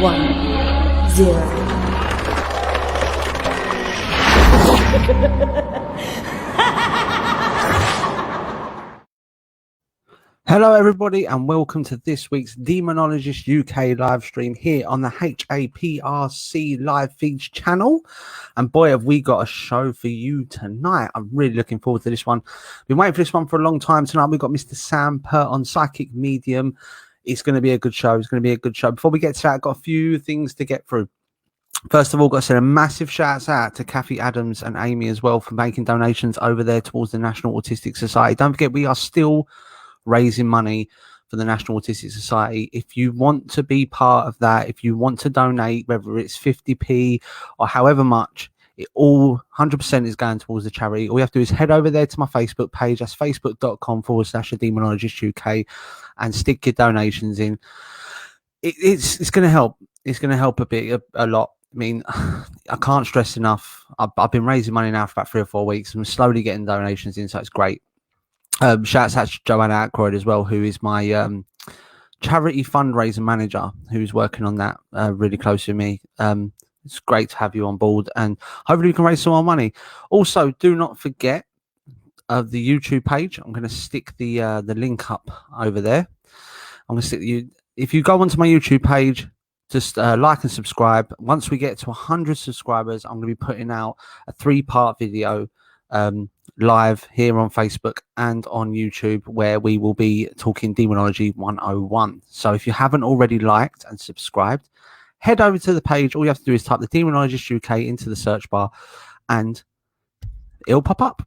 1, 0. Hello everybody and welcome to this week's Demonologist UK live stream here on the HAPRC live feeds channel. And boy, have we got a show for you tonight. I'm really looking forward to this one. Been waiting for this one for a long time. Tonight we've got Mr. Sam Pirt on Psychic Medium. It's going to be a good show. It's going to be a good show. Before we get to that, I've got a few things to get through. First of all, got to send a massive shout out to Kathy Adams and Amy as well for making donations over there towards the National Autistic Society. Don't forget, we are still raising money for the National Autistic Society. If you want to be part of that, if you want to donate, whether it's 50p or however much, it all 100% is going towards the charity. All you have to do is head over there to my Facebook page. That's facebook.com/Demonologist UK and stick your donations in. It's going to help. It's going to help a lot. I mean, I can't stress enough. I've been raising money now for about 3 or 4 weeks. I'm slowly getting donations in, so it's great. Shouts out to Joanna Ackroyd as well, who is my charity fundraiser manager, who's working on that really close to me. It's great to have you on board, and hopefully we can raise some more money. Also, do not forget the YouTube page. I'm going to stick the link up over there. I'm going to stick you. If you go onto my YouTube page, just like and subscribe. Once we get to 100 subscribers, I'm going to be putting out a 3-part video live here on Facebook and on YouTube, where we will be talking Demonology 101. So if you haven't already liked and subscribed, head over to the page. All you have to do is type the Demonologist UK into the search bar and it'll pop up.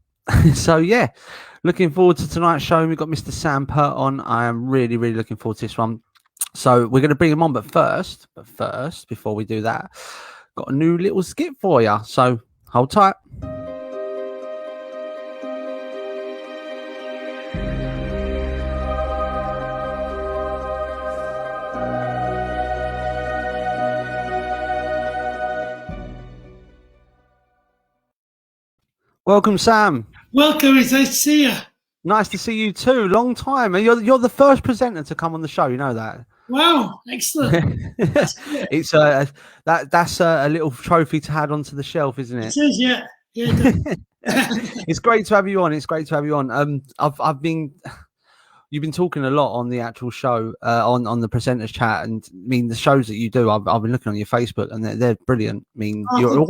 So yeah, looking forward to tonight's show. We've got Mr. Sam Pirt on. I am really looking forward to this one. So we're going to bring him on, but first, before we do that, got a new little skit for you. So hold tight. Welcome, Sam. Welcome. It's nice to see you. Nice to see you too. Long time. And you're the first presenter to come on the show. You know that. Wow, excellent. It's that's a little trophy to add onto the shelf, isn't it? It is, yeah. It's great to have you on. It's great to have you on. You've been talking a lot on the actual show, on the presenters chat, and I mean the shows that you do. I've been looking on your Facebook, and they're brilliant. I mean, you're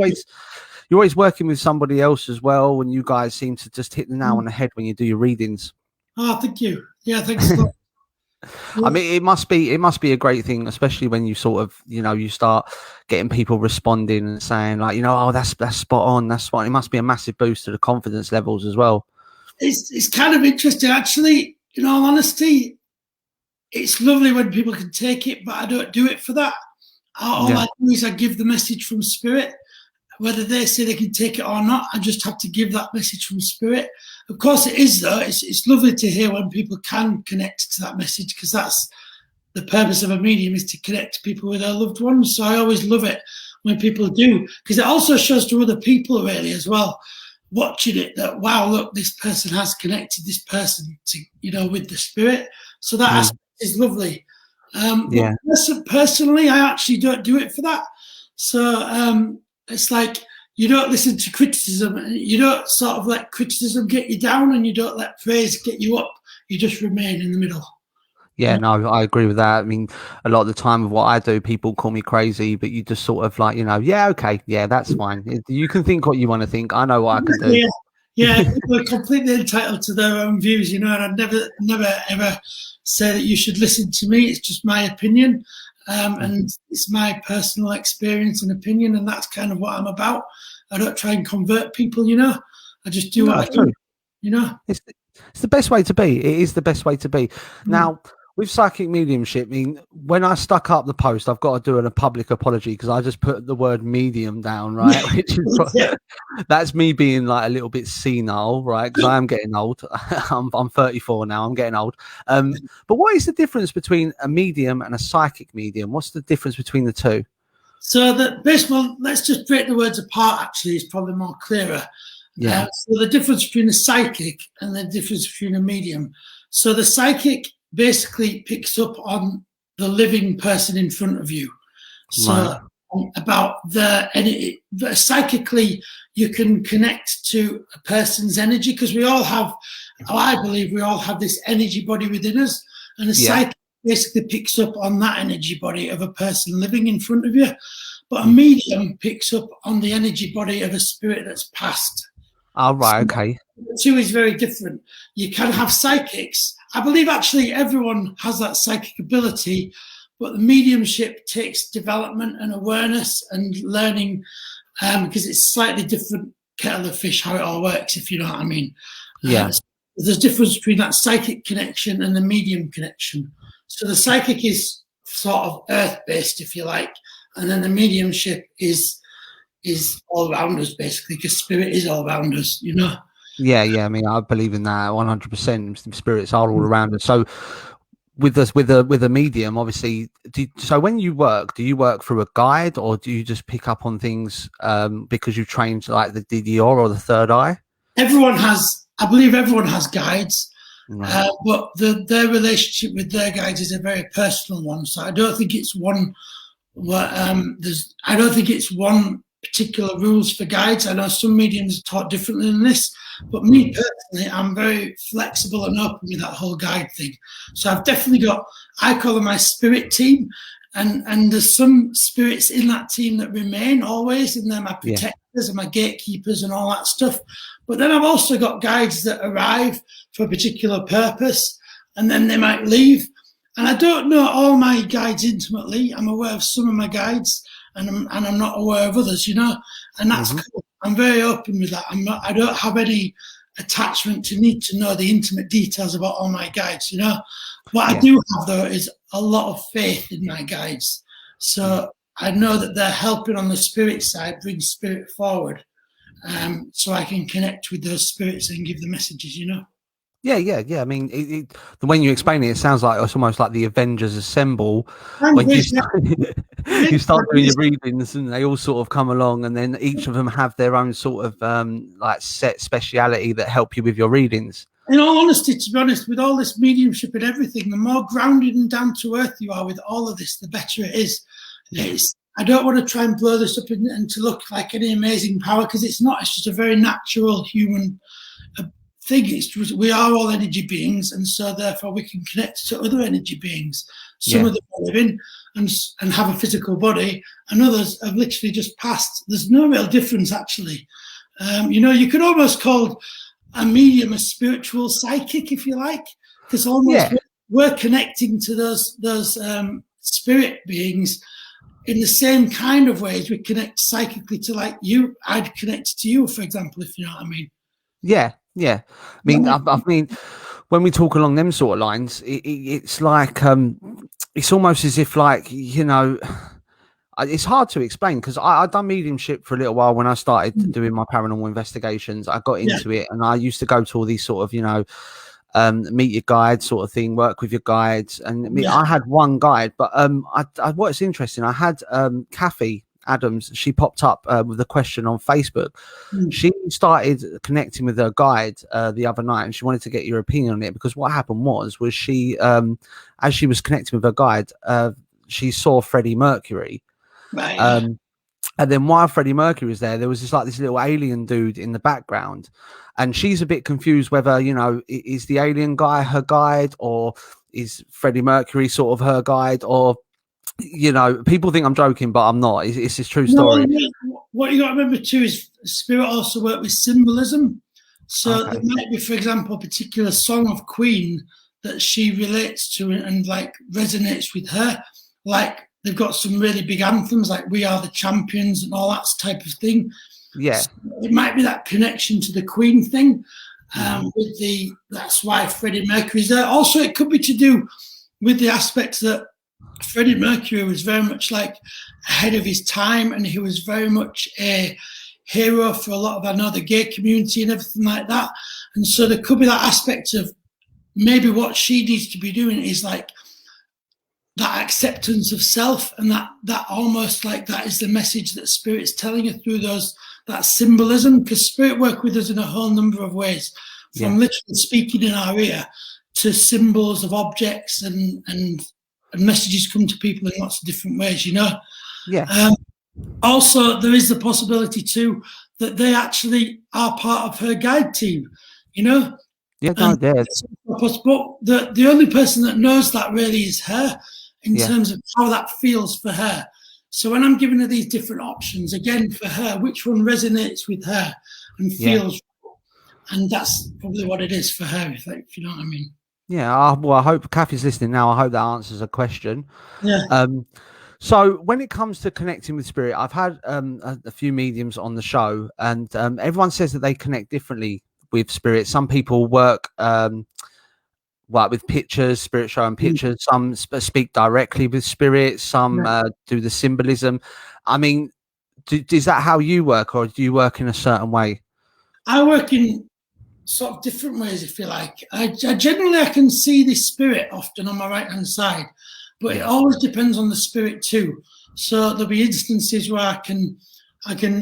always working with somebody else as well, and you guys seem to just hit the nail on the head when you do your readings. Oh, thank you. Yeah, thanks a lot. I mean, it must be a great thing, especially when you sort of, you start getting people responding and saying like, oh, that's spot on. That's what it must be a massive boost to the confidence levels as well. It's kind of interesting, actually. In all honesty, it's lovely when people can take it, but I don't do it for that. All I do is I give the message from spirit. Whether they say they can take it or not, I just have to give that message from spirit. Of course it is, though. It's lovely to hear when people can connect to that message, because that's the purpose of a medium, is to connect to people with their loved ones. So I always love it when people do, because it also shows to other people really as well, watching it, that, wow, look, this person has connected this person to, with the spirit. So that aspect is lovely. Personally, I actually don't do it for that. So, it's like you don't listen to criticism. You don't sort of let criticism get you down, and you don't let praise get you up. You just remain in the middle. Yeah, no, I agree with that. I mean, a lot of the time of what I do, people call me crazy, but you just sort of like, yeah, okay, yeah, that's fine. You can think what you want to think. I know what I can do. Yeah, people are completely entitled to their own views, and I'd never ever say that you should listen to me. It's just my opinion. And it's my personal experience and opinion, and that's kind of what I'm about. I don't try and convert people, I just do what I do, It's the best way to be. It is the best way to be. Now, with psychic mediumship, I mean, when I stuck up the post, I've got to do a public apology because I just put the word medium down, right? Which is that's me being like a little bit senile, right? Because I am getting old. I'm 34 now. I'm getting old. But what is the difference between a medium and a psychic medium? What's the difference between the two? So let's just break the words apart. Actually, it's probably more clearer. Yeah. So the difference between a psychic and the difference between a medium. So the psychic basically picks up on the living person in front of you. So about psychically, you can connect to a person's energy, because we all have, I believe we all have this energy body within us, and a psychic basically picks up on that energy body of a person living in front of you, but a medium picks up on the energy body of a spirit that's passed. Oh, right, okay. The two is very different. You can have psychics. I believe actually everyone has that psychic ability, but the mediumship takes development and awareness and learning, because it's slightly different kettle of fish how it all works, if you know what I mean. Yeah. There's a difference between that psychic connection and the medium connection. So the psychic is sort of earth-based, if you like, and then the mediumship is all around us, basically, because spirit is all around us, you know. Yeah, I mean, I believe in that 100%. Spirits are all around us. So with a medium, obviously, so when you work, do you work through a guide, or do you just pick up on things because you trained like the DDR or the third eye? I believe everyone has guides, right. But their relationship with their guides is a very personal one. So I don't think it's one I don't think it's one particular rules for guides. I know some mediums are taught differently than this, but me personally, I'm very flexible and open with that whole guide thing. So I've definitely got, I call them my spirit team, and there's some spirits in that team that remain always, and they're my protectors and my gatekeepers and all that stuff. But then I've also got guides that arrive for a particular purpose, and then they might leave. And I don't know all my guides intimately. I'm aware of some of my guides, and I'm not aware of others, you know. And that's cool. I'm very open with that. I don't have any attachment to need to know the intimate details about all my guides, you know. What I do have, though, is a lot of faith in my guides. So I know that they're helping on the spirit side, bring spirit forward, so I can connect with those spirits and give the messages, you know. Yeah. I mean, the way you explain it, it sounds like it's almost like the Avengers assemble when you start doing your readings, and they all sort of come along, and then each of them have their own sort of like set speciality that help you with your readings. In all honesty, to be honest, with all this mediumship and everything, the more grounded and down to earth you are with all of this, the better it is. I don't want to try and blow this up and to look like any amazing power, because it's not. It's just a very natural human thing. It's just, we are all energy beings, and so therefore we can connect to other energy beings. Some of them are living and have a physical body, and others have literally just passed. There's no real difference, actually. You know, you could almost call a medium a spiritual psychic, if you like, because almost we're connecting to those spirit beings in the same kind of ways we connect psychically to, like you. I'd connect to you, for example, if you know what I mean. Yeah. I mean, I mean, when we talk along them sort of lines, it's like it's almost as if, like, you know, it's hard to explain, because I'd done mediumship for a little while when I started doing my paranormal investigations. I got into it, and I used to go to all these sort of, you know, meet your guide sort of thing, work with your guides. And I had one guide, but what's interesting, I had Kathy Adams. She popped up with a question on Facebook. She started connecting with her guide the other night, and she wanted to get your opinion on it, because what happened was she as she was connecting with her guide, she saw Freddie Mercury. And then while Freddie Mercury was there was this little alien dude in the background, and she's a bit confused whether, you know, is the alien guy her guide, or is Freddie Mercury sort of her guide, or, you know, people think I'm joking, but I'm not. It's this true story. No, what you got to remember too is spirit also work with symbolism. So there might be, for example, a particular song of Queen that she relates to and like resonates with her. Like they've got some really big anthems like "We Are the Champions" and all that type of thing. Yeah, so it might be that connection to the Queen thing. That's why Freddie Mercury's there. Also, it could be to do with the aspect that Freddie Mercury was very much like ahead of his time, and he was very much a hero for a lot of, I know, the gay community and everything like that. And so there could be that aspect of maybe what she needs to be doing is like that acceptance of self, and that almost like that is the message that Spirit's telling her through that symbolism, because Spirit work with us in a whole number of ways, from literally speaking in our ear to symbols of objects, and messages come to people in lots of different ways, you know. Yeah. Also, there is the possibility too that they actually are part of her guide team, you know. Yeah, no, yeah. But the only person that knows that really is her, in terms of how that feels for her. So when I'm giving her these different options, again, for her, which one resonates with her and feels, and that's probably what it is for her, if you know what I mean. Yeah, well, I hope Kathy's listening now. I hope that answers a question. Yeah. So when it comes to connecting with spirit, I've had a few mediums on the show, and everyone says that they connect differently with spirit. Some people work like with pictures, spirit showing pictures. Some speak directly with spirits. Some do the symbolism. I mean, is that how you work, or do you work in a certain way? I work in sort of different ways, if you like. I generally I can see the spirit often on my right hand side, but it always depends on the spirit too. So there'll be instances where I can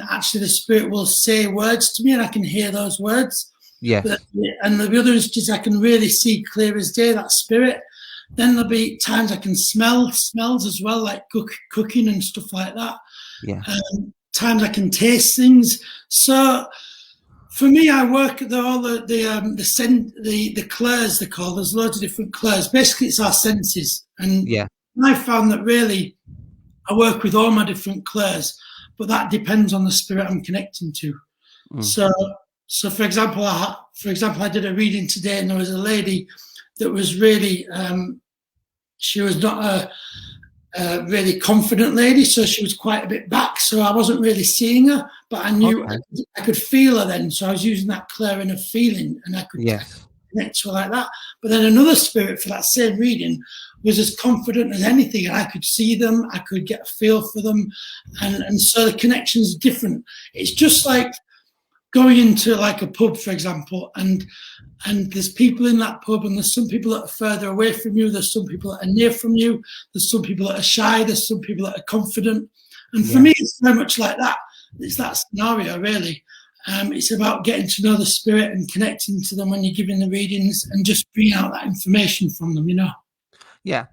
actually, the spirit will say words to me and I can hear those words. Yeah. And there'll be other instances I can really see clear as day that spirit. Then there'll be times I can smell smells as well, like cooking and stuff like that. Yeah. Times I can taste things. So for me, I work at all the clairs, they're called. There's loads of different clairs. Basically, it's our senses. And I found that really I work with all my different clairs, but that depends on the spirit I'm connecting to. So for example, I did a reading today, and there was a lady that was really, she was not a really confident lady, so she was quite a bit back, so I wasn't really seeing her, but I knew I could feel her then, so I was using that clearing of feeling, and I could connect to her like that. But then another spirit for that same reading was as confident as anything, and I could see them, I could get a feel for them, and so the connection's different. It's just like going into like a pub, for example, and there's people in that pub, and there's some people that are further away from you, there's some people that are near from you, there's some people that are shy, there's some people that are confident. And for me, it's very much like that. It's that scenario, really. It's about getting to know the spirit and connecting to them when you're giving the readings, and just bringing out that information from them, you know. Yeah.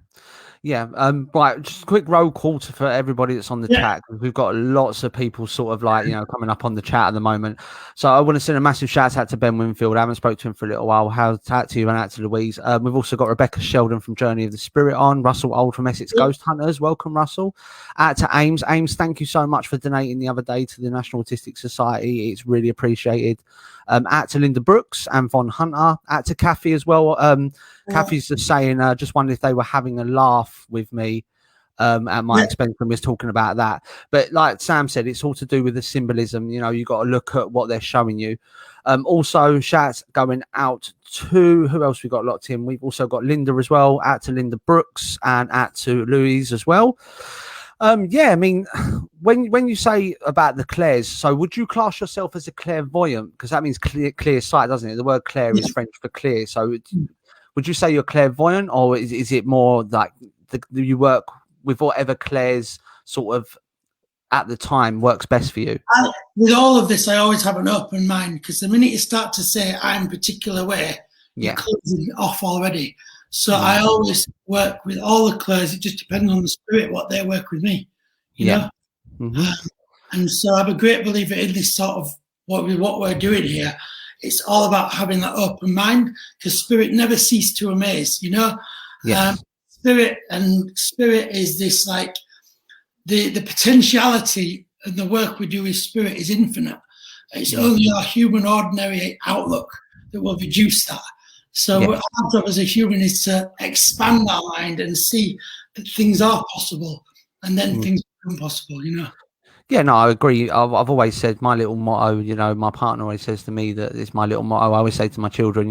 Right, just a quick roll call for everybody that's on the chat, because we've got lots of people sort of like, coming up on the chat at the moment. So I want to send a massive shout out to Ben Winfield. I haven't spoke to him for a little while. Out to you and out to Louise. We've also got Rebecca Sheldon from Journey of the Spirit on, Russell Old from Essex Ghost Hunters. Welcome, Russell. Out to Ames. Ames, thank you so much for donating the other day to the National Autistic Society. It's really appreciated. Out to Linda Brooks and Von Hunter. Out to Kathy as well. Kathy's just saying, just wondered if they were having a laugh with me at my expense when we was talking about that. But like Sam said, it's all to do with the symbolism. You got to look at what they're showing you. Also, shouts going out to, who else we got locked in? We've also got Linda as well. Out to Linda Brooks and out to Louise as well. I mean, when you say about the clairs, so would you class yourself as a clairvoyant? Because that means clear sight, doesn't it? The word clair is French for clear. So would you say you're clairvoyant, or is it more like you work with whatever clairs sort of at the time works best for you? With all of this, I always have an open mind, because the minute you start to say I'm a particular way, you're closing it off already. So I always work with all the clairs. It just depends on the spirit, what they work with me, you know? And so I'm a great believer in this sort of what we're doing here. It's all about having that open mind, because spirit never cease to amaze, you know? Spirit is this, like, the potentiality and the work we do with spirit is infinite. It's only our human ordinary outlook that will reduce that. So our job as a human is to expand our mind and see that things are possible, and then things become possible, you know. Yeah, no, I agree. I've always said my little motto, my partner always says to me that it's my little motto. I always say to my children,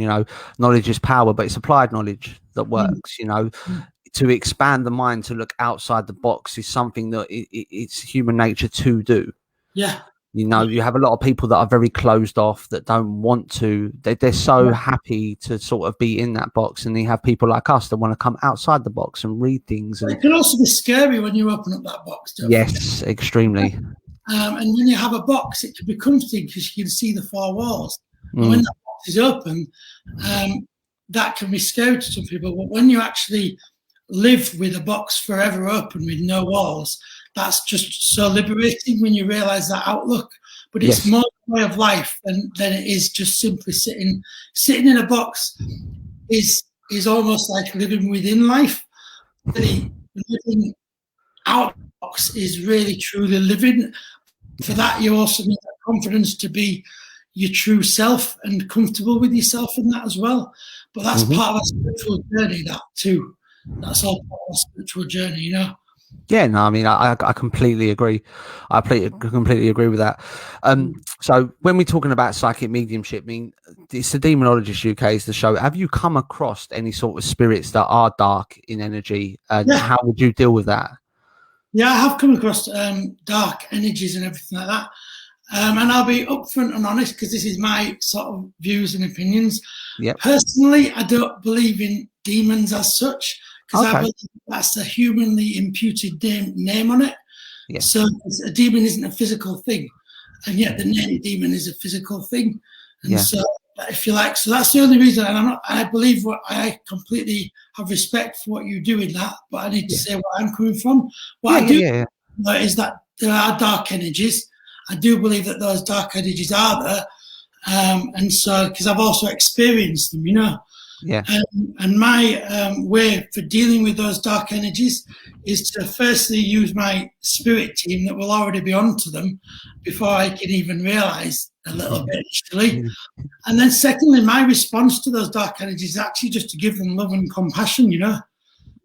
knowledge is power, but it's applied knowledge that works, To expand the mind, to look outside the box is something that it's human nature to do. Yeah. You have a lot of people that are very closed off, that don't want to. They're so happy to sort of be in that box, and you have people like us that want to come outside the box and read things. And it can also be scary when you open up that box. Yes, extremely. And when you have a box, it can be comforting because you can see the four walls. And when that box is open, that can be scary to some people. But when you actually live with a box forever open with no walls, that's just so liberating when you realize that outlook. But it's more a way of life than it is just simply sitting in a box. Is almost like living within life. Really, living out of the box is really truly living. For that, you also need that confidence to be your true self and comfortable with yourself in that as well. But that's part of a spiritual journey, that too. That's all part of a spiritual journey, you know. Yeah, no, I mean, I completely agree. I completely agree with that. So when we're talking about psychic mediumship, I mean, it's the Demonologist UK is the show. Have you come across any sort of spirits that are dark in energy? And how would you deal with that? Yeah, I have come across dark energies and everything like that. And I'll be upfront and honest because this is my sort of views and opinions. Yep. Personally, I don't believe in demons as such because I believe that's a humanly imputed name on it. Yeah. So a demon isn't a physical thing, and yet the name demon is a physical thing. And so, if you like, so that's the only reason. And I believe I completely have respect for what you do in that, but I need to say where I'm coming from. What I do know is that there are dark energies. I do believe that those dark energies are there. And so, because I've also experienced them, you know. Yeah. And my way for dealing with those dark energies is to firstly use my spirit team that will already be onto them before I can even realize a little bit initially. And then secondly, my response to those dark energies is actually just to give them love and compassion, you know.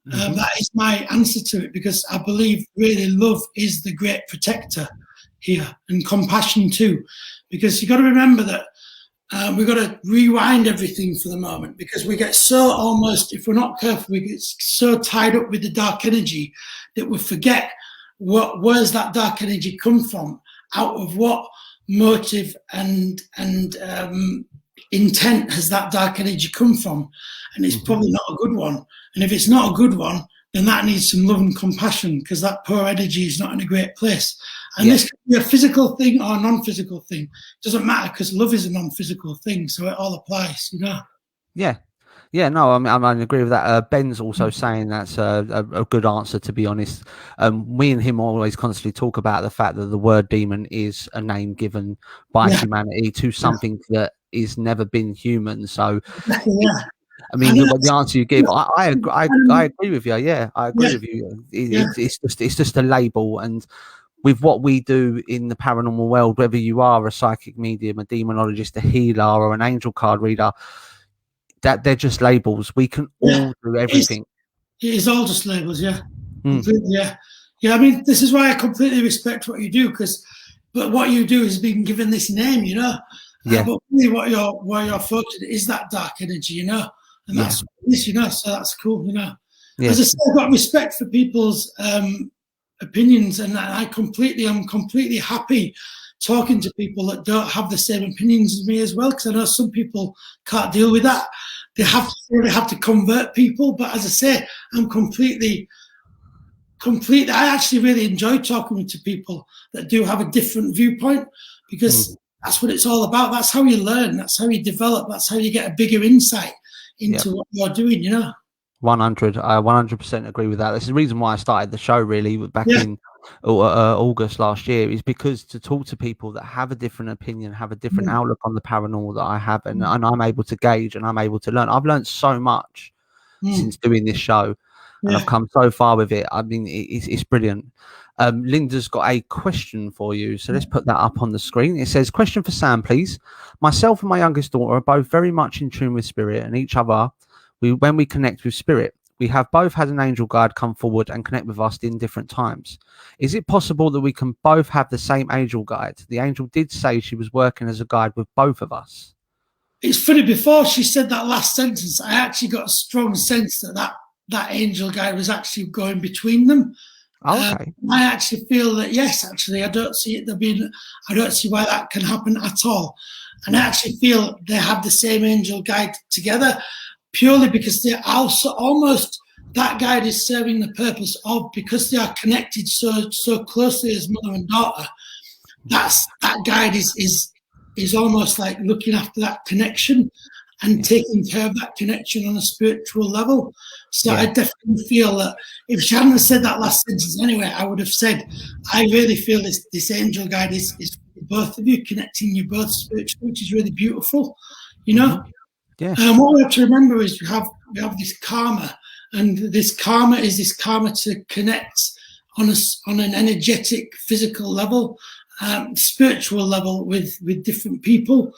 That is my answer to it, because I believe really love is the great protector here, and compassion too, because you've got to remember that we've got to rewind everything for the moment, because we get so almost, if we're not careful, we get so tied up with the dark energy that we forget where's that dark energy come from, out of what motive and intent has that dark energy come from, and it's probably not a good one. And if it's not a good one, then that needs some love and compassion, because that poor energy is not in a great place. And this can be a physical thing or a non-physical thing. It doesn't matter, because love is a non-physical thing, so it all applies, you know. Yeah, no, I agree with that. Ben's also saying that's a good answer, to be honest. Me and him always constantly talk about the fact that the word demon is a name given by humanity to something that is never been human. So, I mean, the answer you give, I agree with you. Yeah, I agree with you. It's just a label, and with what we do in the paranormal world, whether you are a psychic medium, a demonologist, a healer, or an angel card reader, that they're just labels. We can all do everything. It is all just labels, completely, I mean, this is why I completely respect what you do, but what you do is being given this name, you know. But really, what you're focused on is that dark energy, you know, and that's what it is, you know. So that's cool, you know. As I said, I've got respect for people's opinions, and I'm completely happy talking to people that don't have the same opinions as me as well, because I know some people can't deal with that. They have to convert people, but as I say, I'm completely. I actually really enjoy talking to people that do have a different viewpoint, because that's what it's all about. That's how you learn. That's how you develop. That's how you get a bigger insight into what you're doing, you know. 100. I 100% agree with that. That's the reason why I started the show, really, back in August last year, is because to talk to people that have a different opinion, have a different outlook on the paranormal that I have, and I'm able to gauge and I'm able to learn. I've learned so much since doing this show, and I've come so far with it. I mean, it's brilliant. Linda's got a question for you, so let's put that up on the screen. It says, question for Sam, please. Myself and my youngest daughter are both very much in tune with spirit and each other. When we connect with spirit, we have both had an angel guide come forward and connect with us in different times. Is it possible that we can both have the same angel guide? The angel did say she was working as a guide with both of us. It's funny, before she said that last sentence, I actually got a strong sense that angel guide was actually going between them. Okay. I actually feel that, yes, actually, I don't see why that can happen at all. And I actually feel they have the same angel guide together, purely because they're also almost, that guide is serving the purpose of, because they are connected so closely as mother and daughter, that guide is almost like looking after that connection. and taking care of that connection on a spiritual level. So I definitely feel that if she hadn't have said that last sentence anyway, I would have said, I really feel this angel guide is both of you, connecting you both spiritually, which is really beautiful, you know. Yeah. What we have to remember is we have this karma, and this karma is this karma to connect on an energetic, physical level, spiritual level with different people.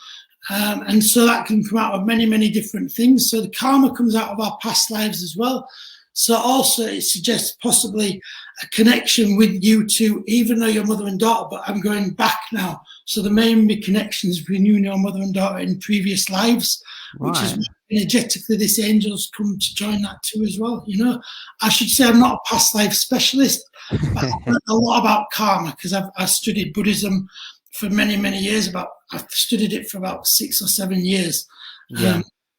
And so that can come out of many, many different things. So the karma comes out of our past lives as well. So also it suggests possibly a connection with you two, even though you're mother and daughter, but I'm going back now. So there may be connections between you and your mother and daughter in previous lives, which is energetically this angel's come to join that too as well. You know, I should say I'm not a past life specialist, but I've learned a lot about karma because I've studied Buddhism for many, many years. I've studied it for about 6 or 7 years.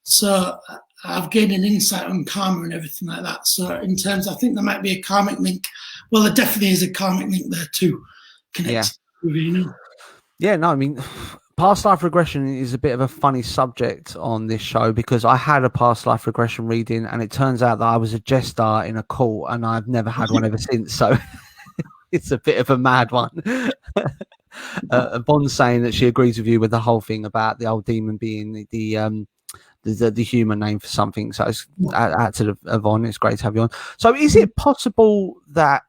So I've gained an insight on karma and everything like that. So in terms, I think there might be a karmic link. Well, there definitely is a karmic link there too. Connected, you know? Yeah, no, I mean, past life regression is a bit of a funny subject on this show because I had a past life regression reading and it turns out that I was a jester in a cult and I've never had one ever since. So it's a bit of a mad one. Bond's saying that she agrees with you with the whole thing about the old demon being the human name for something. So it's out to Yvonne. It's great to have you on. So is it possible that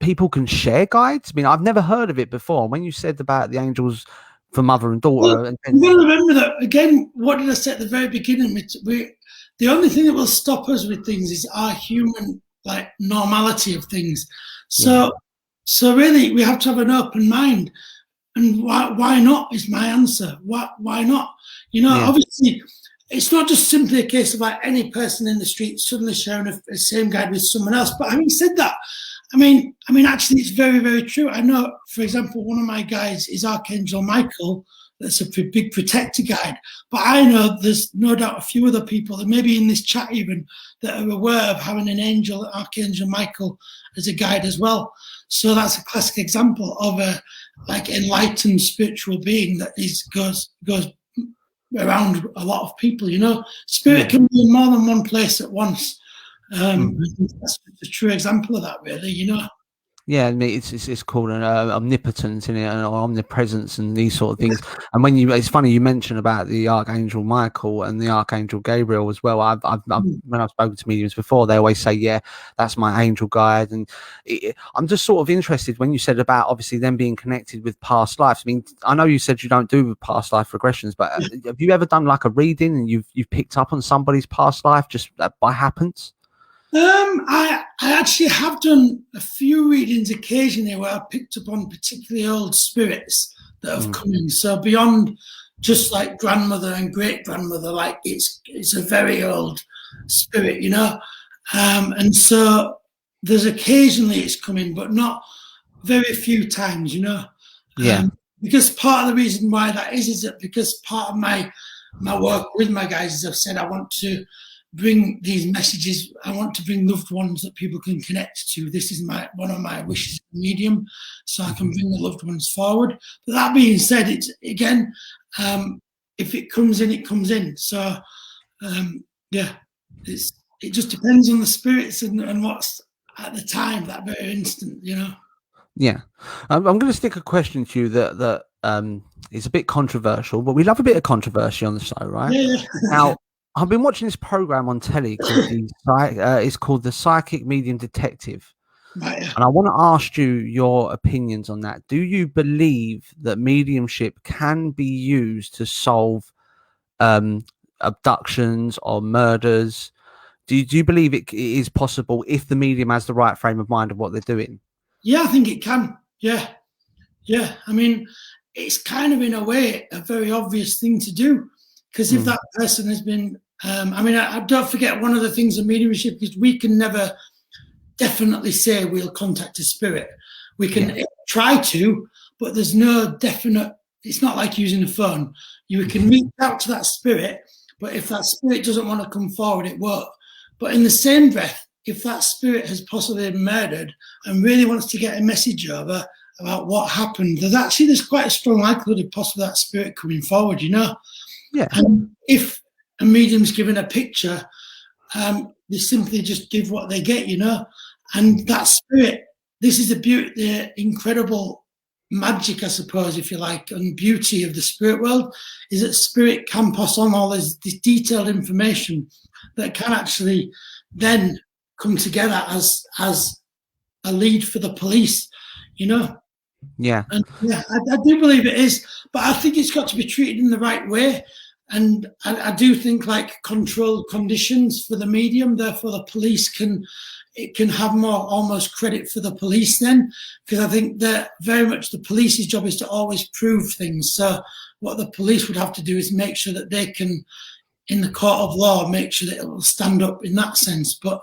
people can share guides? I mean, I've never heard of it before. When you said about the angels for mother and daughter, well, you've got to remember that again. What did I say at the very beginning? The only thing that will stop us with things is our human normality of things. So really, we have to have an open mind. And why not is my answer. Why not? You know, obviously, it's not just simply a case of any person in the street suddenly sharing a same guide with someone else. But having said that, I mean, actually, it's very, very true. I know, for example, one of my guides is Archangel Michael. That's a big protector guide. But I know there's no doubt a few other people, that maybe in this chat even, that are aware of having an angel, Archangel Michael, as a guide as well. So that's a classic example of a enlightened spiritual being that goes around a lot of people. You know, spirit can be in more than one place at once. That's a true example of that, really. You know. Yeah, I mean, it's called an omnipotence in it, or omnipresence, and these sort of things. And when it's funny you mentioned about the Archangel Michael and the Archangel Gabriel as well. When I've spoken to mediums before, they always say, "Yeah, that's my angel guide." And I'm just sort of interested when you said about obviously them being connected with past lives. I mean, I know you said you don't do past life regressions, but have you ever done like a reading and you've picked up on somebody's past life just by happenstance? I actually have done a few readings occasionally where I picked up on particularly old spirits that have come in. So beyond just like grandmother and great grandmother, it's a very old spirit, you know. And so there's occasionally it's coming, but not very few times, you know. Because part of the reason why that is that because part of my work with my guys, as I've said, I want to bring these messages. I want to bring loved ones that people can connect to. This is one of my wishes as a medium, so I can bring the loved ones forward. But that being said, it's again, if it comes in, it comes in. So it just depends on the spirits and what's at the time, that very instant, you know. Yeah, I'm going to stick a question to you that is a bit controversial, but we love a bit of controversy on the show, right? Yeah. Now, I've been watching this program on telly called it's called The Psychic Medium Detective. Right, yeah. And I want to ask you your opinions on that. Do you believe that mediumship can be used to solve abductions or murders? Do you believe it is possible if the medium has the right frame of mind of what they're doing? Yeah, I think it can. Yeah. I mean, it's kind of in a way a very obvious thing to do. Because if that person has been, I don't forget one of the things in mediumship is we can never definitely say we'll contact a spirit. We can try to, but there's no definite, it's not like using a phone. You can reach out to that spirit, but if that spirit doesn't want to come forward, it won't. But in the same breath, if that spirit has possibly been murdered and really wants to get a message over about what happened, there's quite a strong likelihood of possibly that spirit coming forward, you know? Yeah. And if a medium's given a picture, they simply just give what they get, and that spirit. This is the beauty, the incredible magic, I suppose, if you like, and beauty of the spirit world, is that spirit can pass on all this detailed information that can actually then come together as a lead for the police, Yeah. And I do believe it is, but I think it's got to be treated in the right way. And I do think like controlled conditions for the medium, therefore the police can have more almost credit for the police then, because I think that very much the police's job is to always prove things. So what the police would have to do is make sure that they can, in the court of law, make sure that it will stand up in that sense. But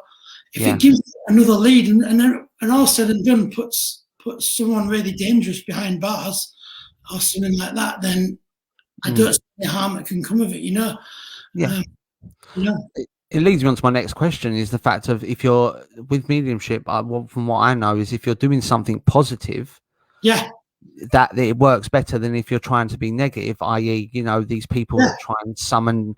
if it gives another lead and all said and done puts someone really dangerous behind bars or something like that, then I don't see any harm that can come of it, Yeah. It leads me on to my next question, is the fact of, if you're with mediumship, from what I know, is if you're doing something positive, that it works better than if you're trying to be negative, i.e., these people that try and summon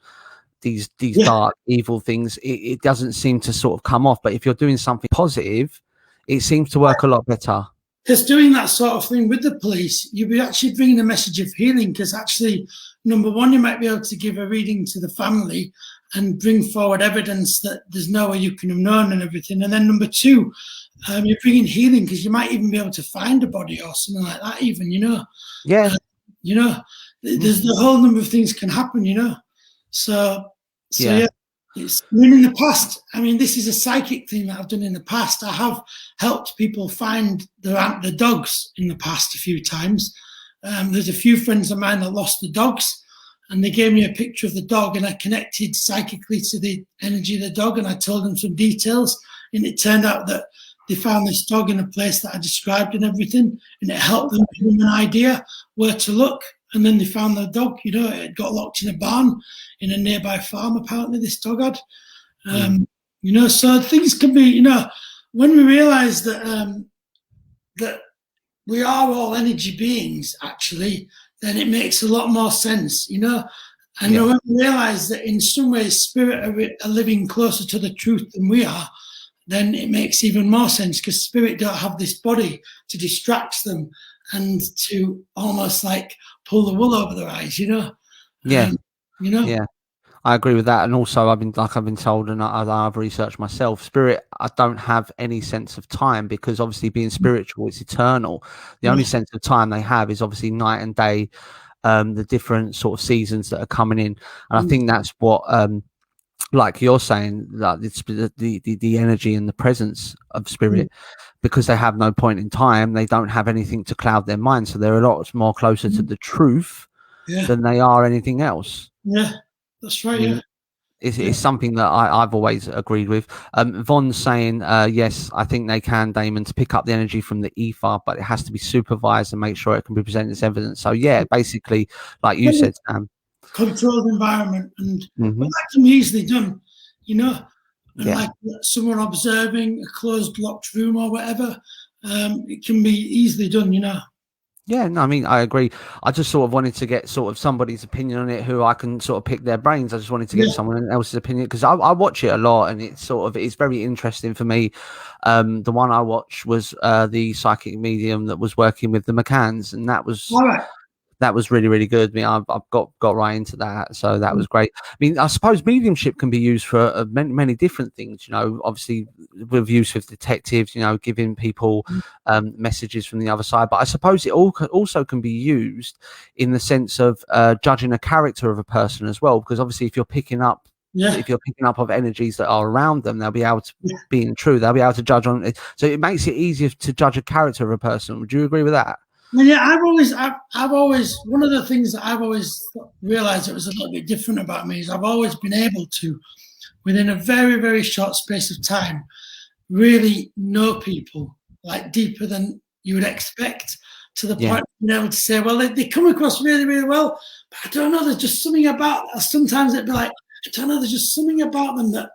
these dark, evil things, it doesn't seem to sort of come off. But if you're doing something positive, it seems to work a lot better. Because doing that sort of thing with the police, you'll be actually bringing a message of healing, because actually, number one, you might be able to give a reading to the family and bring forward evidence that there's no way you can have known and everything. And then number two, you're bringing healing, because you might even be able to find a body or something like that even, Yeah. There's the whole number of things can happen, So yeah. In the past, this is a psychic thing that I've done in the past. I have helped people find the dogs in the past a few times. There's a few friends of mine that lost the dogs, and they gave me a picture of the dog, and I connected psychically to the energy of the dog, and I told them some details, and it turned out that they found this dog in a place that I described and everything, and it helped them give them an idea where to look. And then they found the dog, it had got locked in a barn in a nearby farm, apparently, this dog had. So things can be, when we realize that that we are all energy beings, actually, then it makes a lot more sense, And when we realize that in some ways spirit are living closer to the truth than we are, then it makes even more sense, because spirit don't have this body to distract them and to almost like pull the wool over their eyes, Yeah. Yeah, I agree with that. And also I've been told, and I've researched myself, spirit, I don't have any sense of time, because obviously being spiritual, it's eternal. The only sense of time they have is obviously night and day, the different sort of seasons that are coming in. And I think that's what, like you're saying, that it's the energy and the presence of spirit, because they have no point in time, they don't have anything to cloud their mind, so they're a lot more closer to the truth than they are anything else. Yeah, that's right. It's something that I've always agreed with. Von's saying, yes, I think they can, Damon, to pick up the energy from the ether, but it has to be supervised and make sure it can be presented as evidence. So yeah, basically, like you said, Sam, controlled environment, and that can be easily done, like someone observing a closed, locked room or whatever, it can be easily done, Yeah, no, I agree. I just sort of wanted to get sort of somebody's opinion on it, who I can sort of pick their brains. I just wanted to get someone else's opinion, because I watch it a lot, and it's very interesting for me. The one I watched was the psychic medium that was working with the McCanns, and that was that was really, really good. I've got right into that, so that was great. I suppose mediumship can be used for many different things. Obviously with use with detectives, giving people messages from the other side. But I suppose it also can be used in the sense of judging a character of a person as well, because obviously if you're picking up of energies that are around them, they'll be able to being true. They'll be able to judge on it. So it makes it easier to judge a character of a person. Would you agree with that? Yeah, I've always, one of the things that I've always realized that was a little bit different about me is I've always been able to, within a very, very short space of time, really know people like deeper than you would expect, to the point of being able to say, well, they come across really, really well, but I don't know, there's just something about, sometimes it'd be like, I don't know, there's just something about them that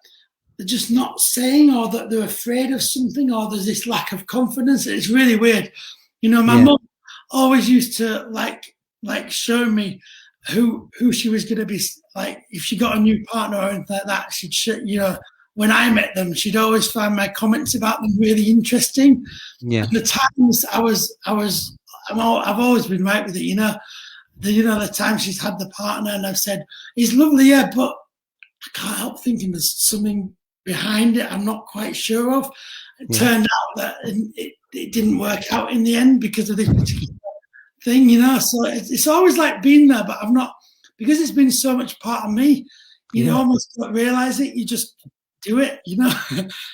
they're just not saying, or that they're afraid of something, or there's this lack of confidence. It's really weird. My mum always used to like show me who she was going to be like if she got a new partner or anything like that. When I met them, she'd always find my comments about them really interesting. Yeah. And the times I've always been right with it. The time she's had the partner, and I've said he's lovely, yeah, but I can't help thinking there's something behind it I'm not quite sure of. It turned out that it didn't work out in the end because of this particular thing, So it's always like being there, but I've not, because it's been so much part of me. You almost don't realize it. You just do it,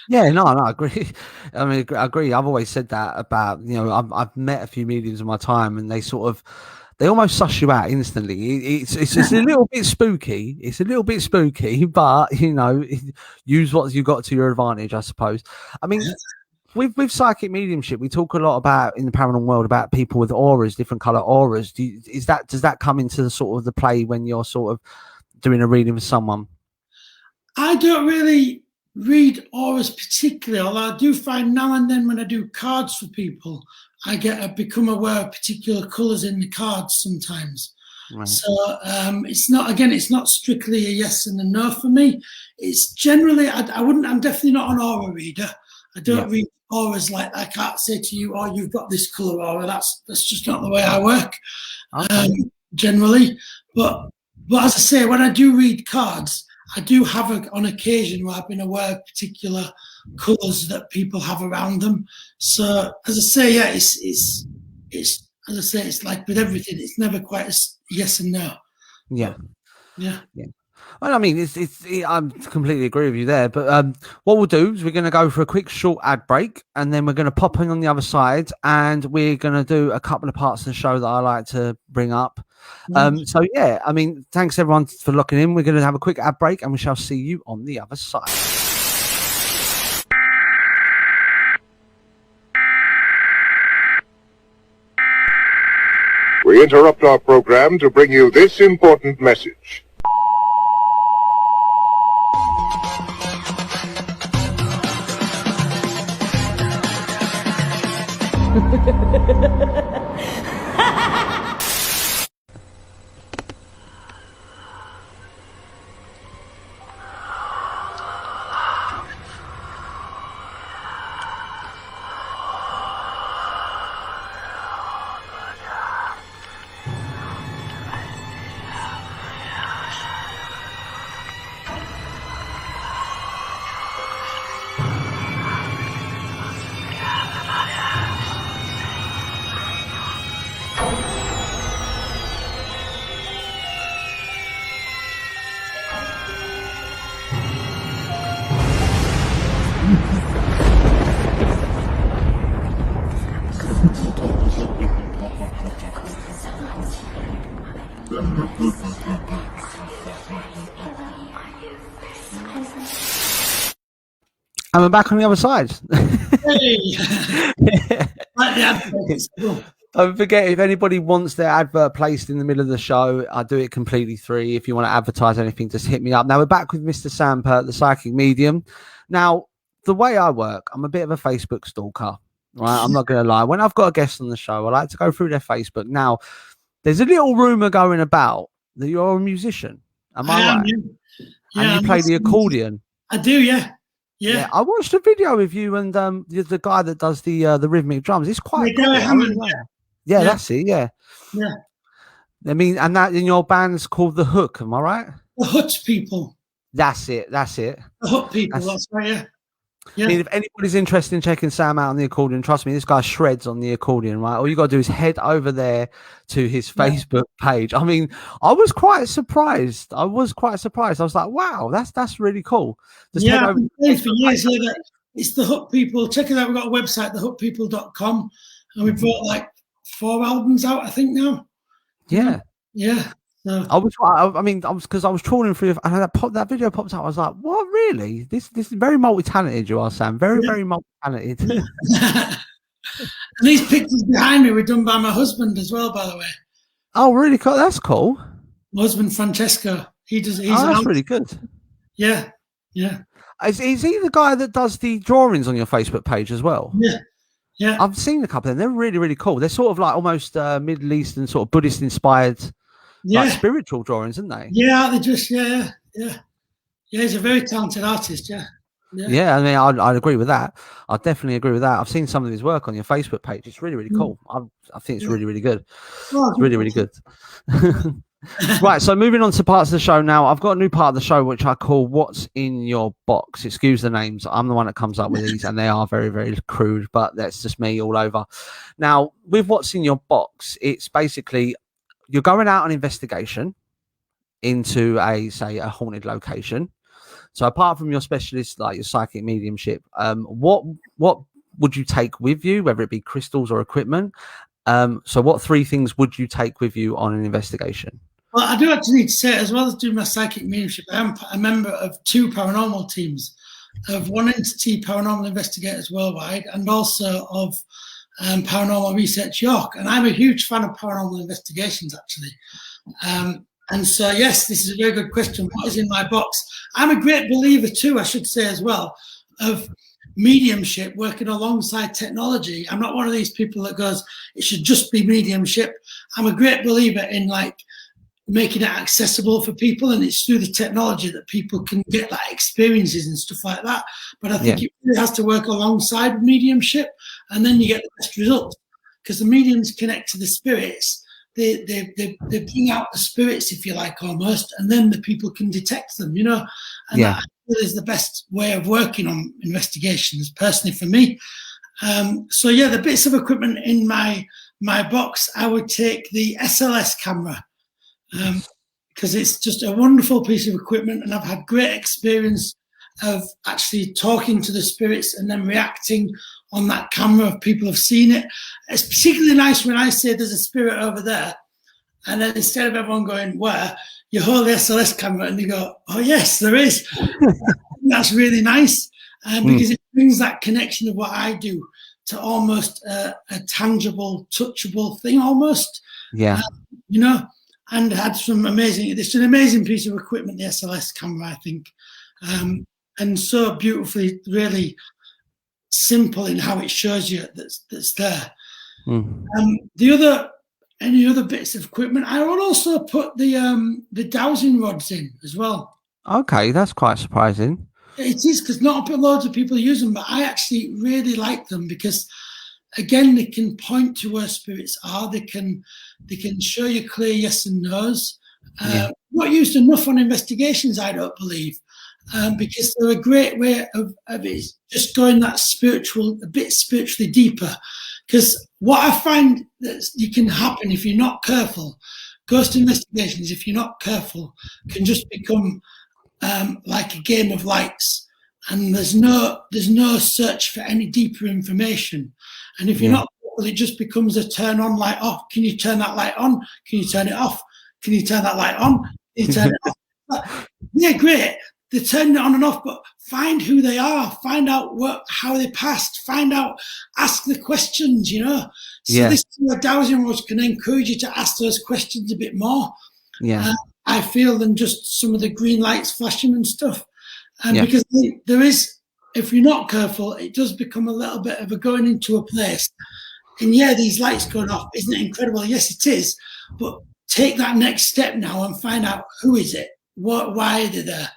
Yeah, no, I agree. I mean, I agree. I've always said that about, I've met a few mediums in my time, and they almost suss you out instantly. It's a little bit spooky. It's a little bit spooky, but use what you got to your advantage, I suppose. I mean, with psychic mediumship, we talk a lot about in the paranormal world about people with auras, different color auras. Does that come into the sort of the play when you're sort of doing a reading for someone? I don't really read auras particularly, although I do find now and then when I do cards for people, I become aware of particular colours in the cards sometimes. Right. So it's not strictly a yes and a no for me. It's generally I'm definitely not an aura reader. I don't read auras like I can't say to you, oh, you've got this colour aura. That's just not the way I work. Okay. Generally. But as I say, when I do read cards, I do have on occasion where I've been aware of particular colours that people have around them. So as I say, it's as I say, it's like with everything, it's never quite a yes and no. Yeah. Yeah. Well, I mean, I completely agree with you there. But what we'll do is we're going to go for a quick short ad break, and then we're going to pop in on the other side, and we're going to do a couple of parts of the show that I like to bring up. So yeah, I mean, thanks everyone for locking in. We're going to have a quick ad break, and we shall see you on the other side. We interrupt our program to bring you this important message. And we're back on the other side. Don't forget, if anybody wants their advert placed in the middle of the show, I do it completely free. If you want to advertise anything, just hit me up. Now, we're back with Mr. Sam Pirt, the psychic medium. Now, the way I work, I'm a bit of a Facebook stalker, right? I'm not going to lie. When I've got a guest on the show, I like to go through their Facebook. Now, there's a little rumour going about that you're a musician. Am I right? Yeah, and you play the accordion. I do, yeah. Yeah, I watched a video with you and the guy that does the rhythmic drums. It's quite cool. Yeah, that's it. Yeah. I mean, and that in your band's called The Hook. Am I right? The Hut People. That's it. The Hut People. That's right. Yeah. I mean, if anybody's interested in checking Sam out on the accordion, trust me, this guy shreds on the accordion, right? All you got to do is head over there to his Facebook page. I mean, I was quite surprised. I was like, wow, that's really cool. Just head over for years. It's The Hook People. Check it out. We've got a website, thehookpeople.com, and we've brought like 4 albums out, I think, now. Yeah. Yeah. No. I was trawling through, and that video popped up. I was like, "What, really? This is very multi-talented. You are, Sam. Very multi-talented." And these pictures behind me were done by my husband as well, by the way. Oh, really? Cool. That's cool. My husband Francesco. That's really good. Yeah. Is he the guy that does the drawings on your Facebook page as well? Yeah. I've seen a couple of them. They're really, really cool. They're sort of like almost Middle Eastern, sort of Buddhist inspired like spiritual drawings, aren't they? Yeah, they just yeah. He's a very talented artist. Yeah, I mean, I'd agree with that. I definitely agree with that. I've seen some of his work on your Facebook page. It's really, really cool. I think it's really, really good. It's really, really good. Right, so moving on to parts of the show now. I've got a new part of the show which I call "What's in Your Box." Excuse the names. I'm the one that comes up with these, and they are very, very crude. But that's just me all over. Now, with "What's in Your Box," it's basically you're going out on investigation into a haunted location. So apart from your specialist, like your psychic mediumship, what would you take with you, whether it be crystals or equipment? So what 3 things would you take with you on an investigation? Well, I do actually need to say, as well as doing my psychic mediumship, I am a member of 2 paranormal teams, of One Entity Paranormal Investigators Worldwide and also of Paranormal Research York. And I'm a huge fan of paranormal investigations, actually. And so, yes, this is a very good question. What is in my box? I'm a great believer too, I should say as well, of mediumship working alongside technology. I'm not one of these people that goes, it should just be mediumship. I'm a great believer in like making it accessible for people, and it's through the technology that people can get like experiences and stuff like that. But I think it really has to work alongside mediumship, and then you get the best results, because the mediums connect to the spirits. They bring out the spirits, if you like, almost, and then the people can detect them, you know. And that is the best way of working on investigations, personally, for me. So yeah, the bits of equipment in my box, I would take the SLS camera, because it's just a wonderful piece of equipment, and I've had great experience of actually talking to the spirits and then reacting on that camera if people have seen it. It's particularly nice when I say there's a spirit over there, and then instead of everyone going, where, you hold the SLS camera and you go, oh yes, there is. That's really nice, because it brings that connection of what I do to almost a tangible, touchable thing almost. Yeah. You know, and had some amazing, it's an amazing piece of equipment, the SLS camera, I think. And so beautifully, really simple in how it shows you that's there. Any other bits of equipment, I would also put the dowsing rods in as well. Okay, that's quite surprising. It is, because not loads of people use them, but I actually really like them because, again, they can point to where spirits are. They can show you clear yes and no's. Not used enough on investigations, I don't believe. Because they're a great way of it, just going that a bit spiritually deeper. Because what I find that can happen if you're not careful, ghost investigations, if you're not careful, can just become like a game of lights, and there's no search for any deeper information. And if you're not careful, it just becomes a turn on light off. Can you turn that light on? Can you turn it off? Can you turn that light on? Can you turn it off? Yeah, great. They're turning it on and off, but find who they are, find out how they passed, ask the questions, you know. So this is where dowsing rods can encourage you to ask those questions a bit more. I feel, than just some of the green lights flashing and stuff. Because there is, if you're not careful, it does become a little bit of a going into a place. And these lights going off, isn't it incredible? Yes, it is. But take that next step now and find out who is it, why are they there?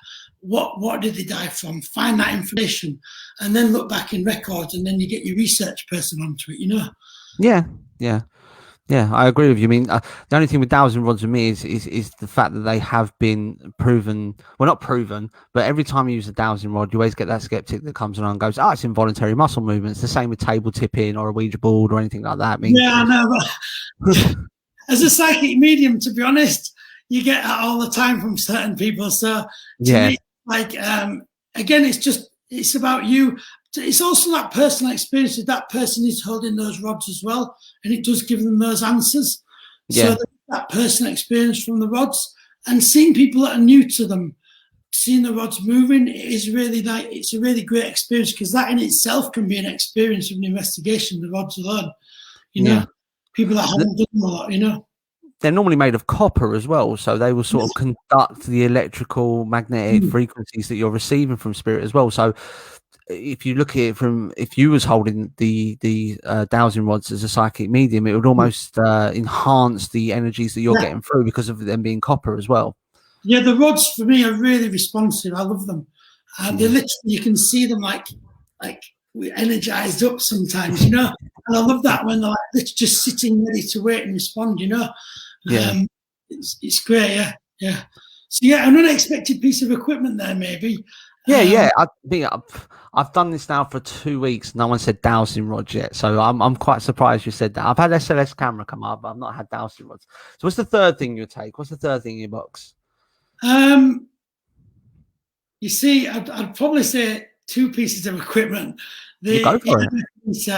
What did they die from? Find that information, and then look back in records, and then you get your research person onto it, you know? Yeah, I agree with you. I mean, the only thing with dowsing rods with me is the fact that they have been proven, well, not proven, but every time you use a dowsing rod, you always get that skeptic that comes along and goes, it's involuntary muscle movements. The same with table tipping or a Ouija board or anything like that. I mean, I know, but as a psychic medium, to be honest, you get that all the time from certain people. So to me, like, again, it's about you. It's also that personal experience that person is holding those rods as well, and it does give them those answers. So that personal experience from the rods, and seeing people that are new to them, seeing the rods moving, is really it's a really great experience, because that in itself can be an experience of an investigation. The rods alone, you know, people that haven't done a lot, you know. They're normally made of copper as well, so they will sort of conduct the electrical magnetic frequencies that you're receiving from spirit as well. So if you look at it from, if you was holding the dowsing rods as a psychic medium, it would almost enhance the energies that you're getting through because of them being copper as well. Yeah, the rods for me are really responsive. I love them. They literally, you can see them like we're energized up sometimes, you know. And I love that when they're like just sitting ready to wait and respond, you know. It's great, yeah. So yeah, an unexpected piece of equipment there, maybe. Yeah. I think I've done this now for 2 weeks. No one said dowsing rods yet, so I'm quite surprised you said that. I've had SLS camera come up, but I've not had dowsing rods. So what's the third thing you take? What's the third thing in your box? You see, I'd probably say 2 pieces of equipment. Go for it.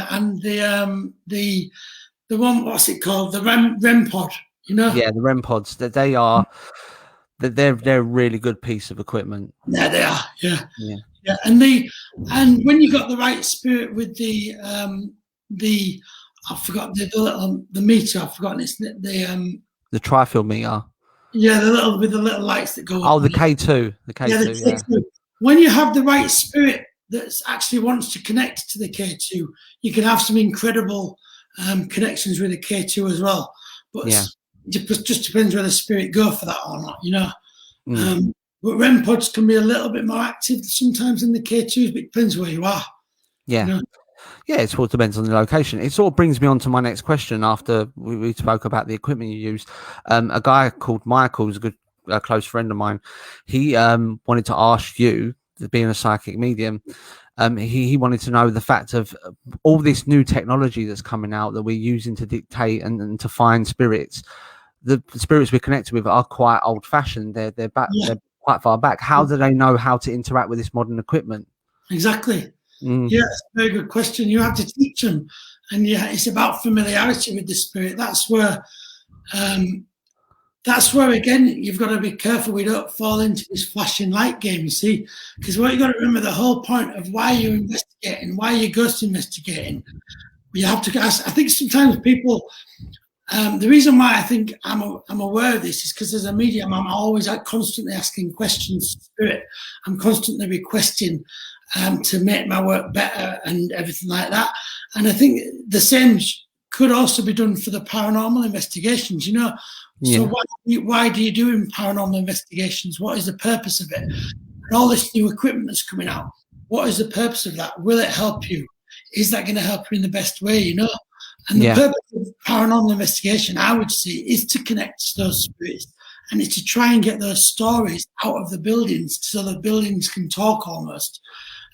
And the one, what's it called? The REM pod, you know? Yeah, the REM pods. They're a really good piece of equipment. Yeah, they are. Yeah. And when you got the right spirit with the I forgot the meter. I've forgotten it's the tri-field meter. Yeah, with the little lights that go. Oh, the K2. The K2. Yeah. K2. When you have the right spirit that actually wants to connect to the K2, you can have some incredible connections with the K2 as well. But it just depends where the spirit go for that or not, you know. But REM pods can be a little bit more active sometimes than the K2s, but it depends where you are. Yeah. You know? Yeah, it all depends on the location. It sort of brings me on to my next question after we spoke about the equipment you use. A guy called Michael, who's a close friend of mine, he wanted to ask you, being a psychic medium, he wanted to know the fact of all this new technology that's coming out that we're using to dictate and to find spirits. The spirits we're connected with are quite old-fashioned. They're back. Yeah. They're quite far back. How do they know how to interact with this modern equipment? Exactly. Yeah, that's a very good question. You have to teach them, and it's about familiarity with the spirit. That's where again you've got to be careful we don't fall into this flashing light game. You see, because what you got to remember, the whole point of why you're investigating, why you're ghost investigating, you have to ask. I think sometimes people. The reason why I think I'm aware of this is because as a medium, I'm always constantly asking questions to spirit. I'm constantly requesting to make my work better and everything like that. And I think the same could also be done for the paranormal investigations, you know. Yeah. So why do you do paranormal investigations? What is the purpose of it? And all this new equipment that's coming out, what is the purpose of that? Will it help you? Is that going to help you in the best way, you know? And the purpose of paranormal investigation, I would say, is to connect to those spirits and it's to try and get those stories out of the buildings so the buildings can talk almost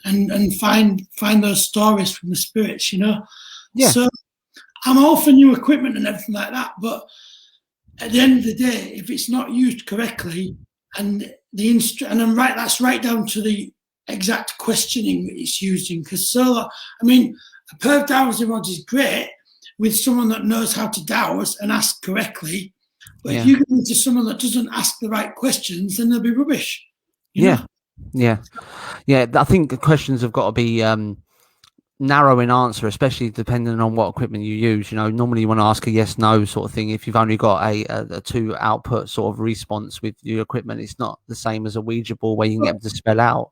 and find those stories from the spirits, you know? Yeah. So I'm all for new equipment and everything like that, but at the end of the day, if it's not used correctly and that's right down to the exact questioning that it's using, because a pair of dowsing rods is great with someone that knows how to douse and ask correctly. But if you go into someone that doesn't ask the right questions, then they'll be rubbish. You know? Yeah. I think the questions have got to be narrow in answer, especially depending on what equipment you use. You know, normally you want to ask a yes, no sort of thing. If you've only got a 2 output sort of response with your equipment, it's not the same as a Ouija board where you can get them to spell out.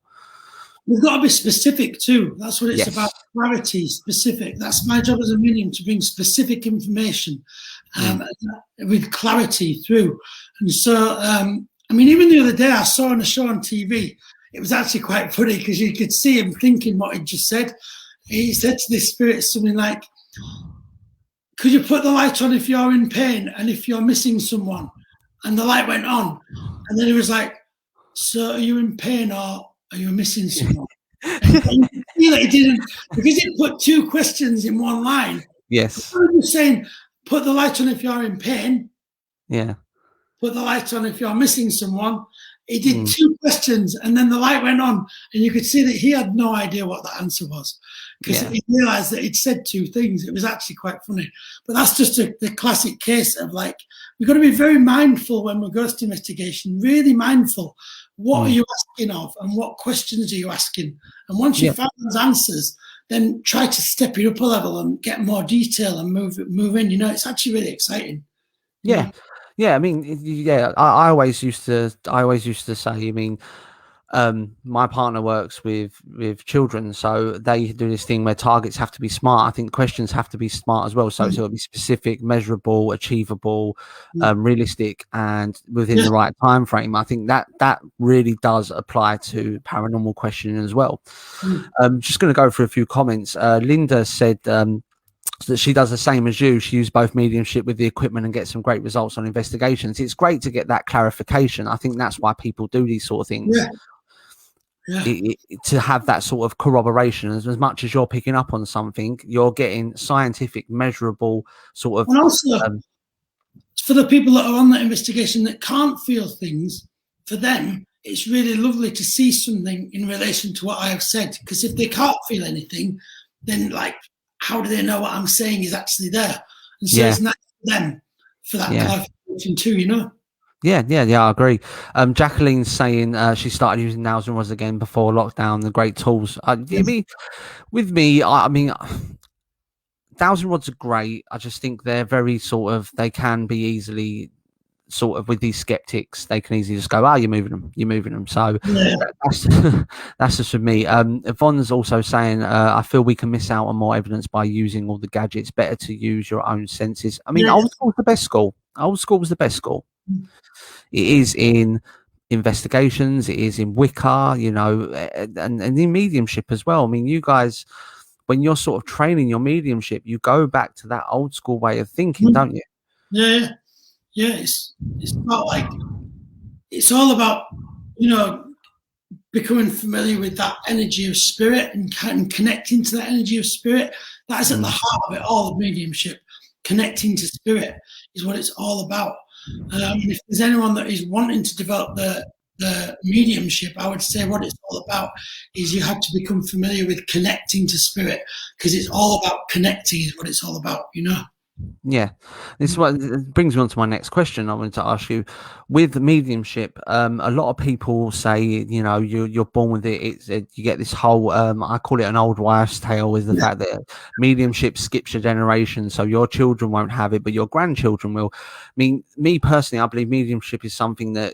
We've got to be specific too. That's what it's about. Clarity, specific. That's my job as a medium, to bring specific information with clarity through. And so, even the other day I saw on a show on TV, it was actually quite funny because you could see him thinking what he just said. He said to this spirit something like, could you put the light on if you're in pain and if you're missing someone? And the light went on. And then he was like, so are you in pain or are you missing someone? And you he didn't, because he put 2 questions in one line. Yes. I was saying, put the light on if you're in pain. Yeah. Put the light on if you're missing someone. He did 2 questions and then the light went on and you could see that he had no idea what the answer was because he realized that he'd said 2 things. It was actually quite funny. But that's just the classic case of we've got to be very mindful when we're ghost investigation, really mindful. What are you asking of and what questions are you asking? And once you find those answers, then try to step it up a level and get more detail and move in. You know, it's actually really exciting. Yeah. Yeah, I always used to say, My partner works with children, so they do this thing where targets have to be smart. I think questions have to be smart as well, so it'll be specific, measurable, achievable, realistic, and within the right time frame. I think that really does apply to paranormal questioning as well. Just going to go through a few comments. Linda said that she does the same as you. She used both mediumship with the equipment and gets some great results on investigations. It's great to get that clarification. I think that's why people do these sort of things. To have that sort of corroboration, as much as you're picking up on something, you're getting scientific, measurable sort of. And also, for the people that are on that investigation that can't feel things, for them, it's really lovely to see something in relation to what I have said. Because if they can't feel anything, then like, how do they know what I'm saying is actually there? And so it's nice for them for that clarification too, you know. Yeah, I agree. Jacqueline's saying she started using Dowsing Rods again before lockdown. The great tools. I mean, Dowsing Rods are great. I just think they're very sort of. They can be easily sort of with these skeptics. They can easily just go, you're moving them. So that's just for me. Yvonne's also saying, I feel we can miss out on more evidence by using all the gadgets. Better to use your own senses. I mean, old school was the best school. Old school was the best school. It is in investigations, it is in Wicca, you know, and in mediumship as well. I mean, you guys, when you're sort of training your mediumship, you go back to that old school way of thinking, don't you? Yeah. It's not like, it's all about, you know, becoming familiar with that energy of spirit and connecting to that energy of spirit. That is at the heart of it all, of mediumship. Connecting to spirit is what it's all about. If there's anyone that is wanting to develop the mediumship, I would say what it's all about is you have to become familiar with connecting to spirit, because it's all about connecting is what it's all about, you know. Yeah, this is what brings me on to my next question. I wanted to ask you, with mediumship, a lot of people say, you know, you're born with it. You get this whole, I call it an old wives' tale, is the fact that mediumship skips a generation, so your children won't have it, but your grandchildren will. I mean, me personally, I believe mediumship is something that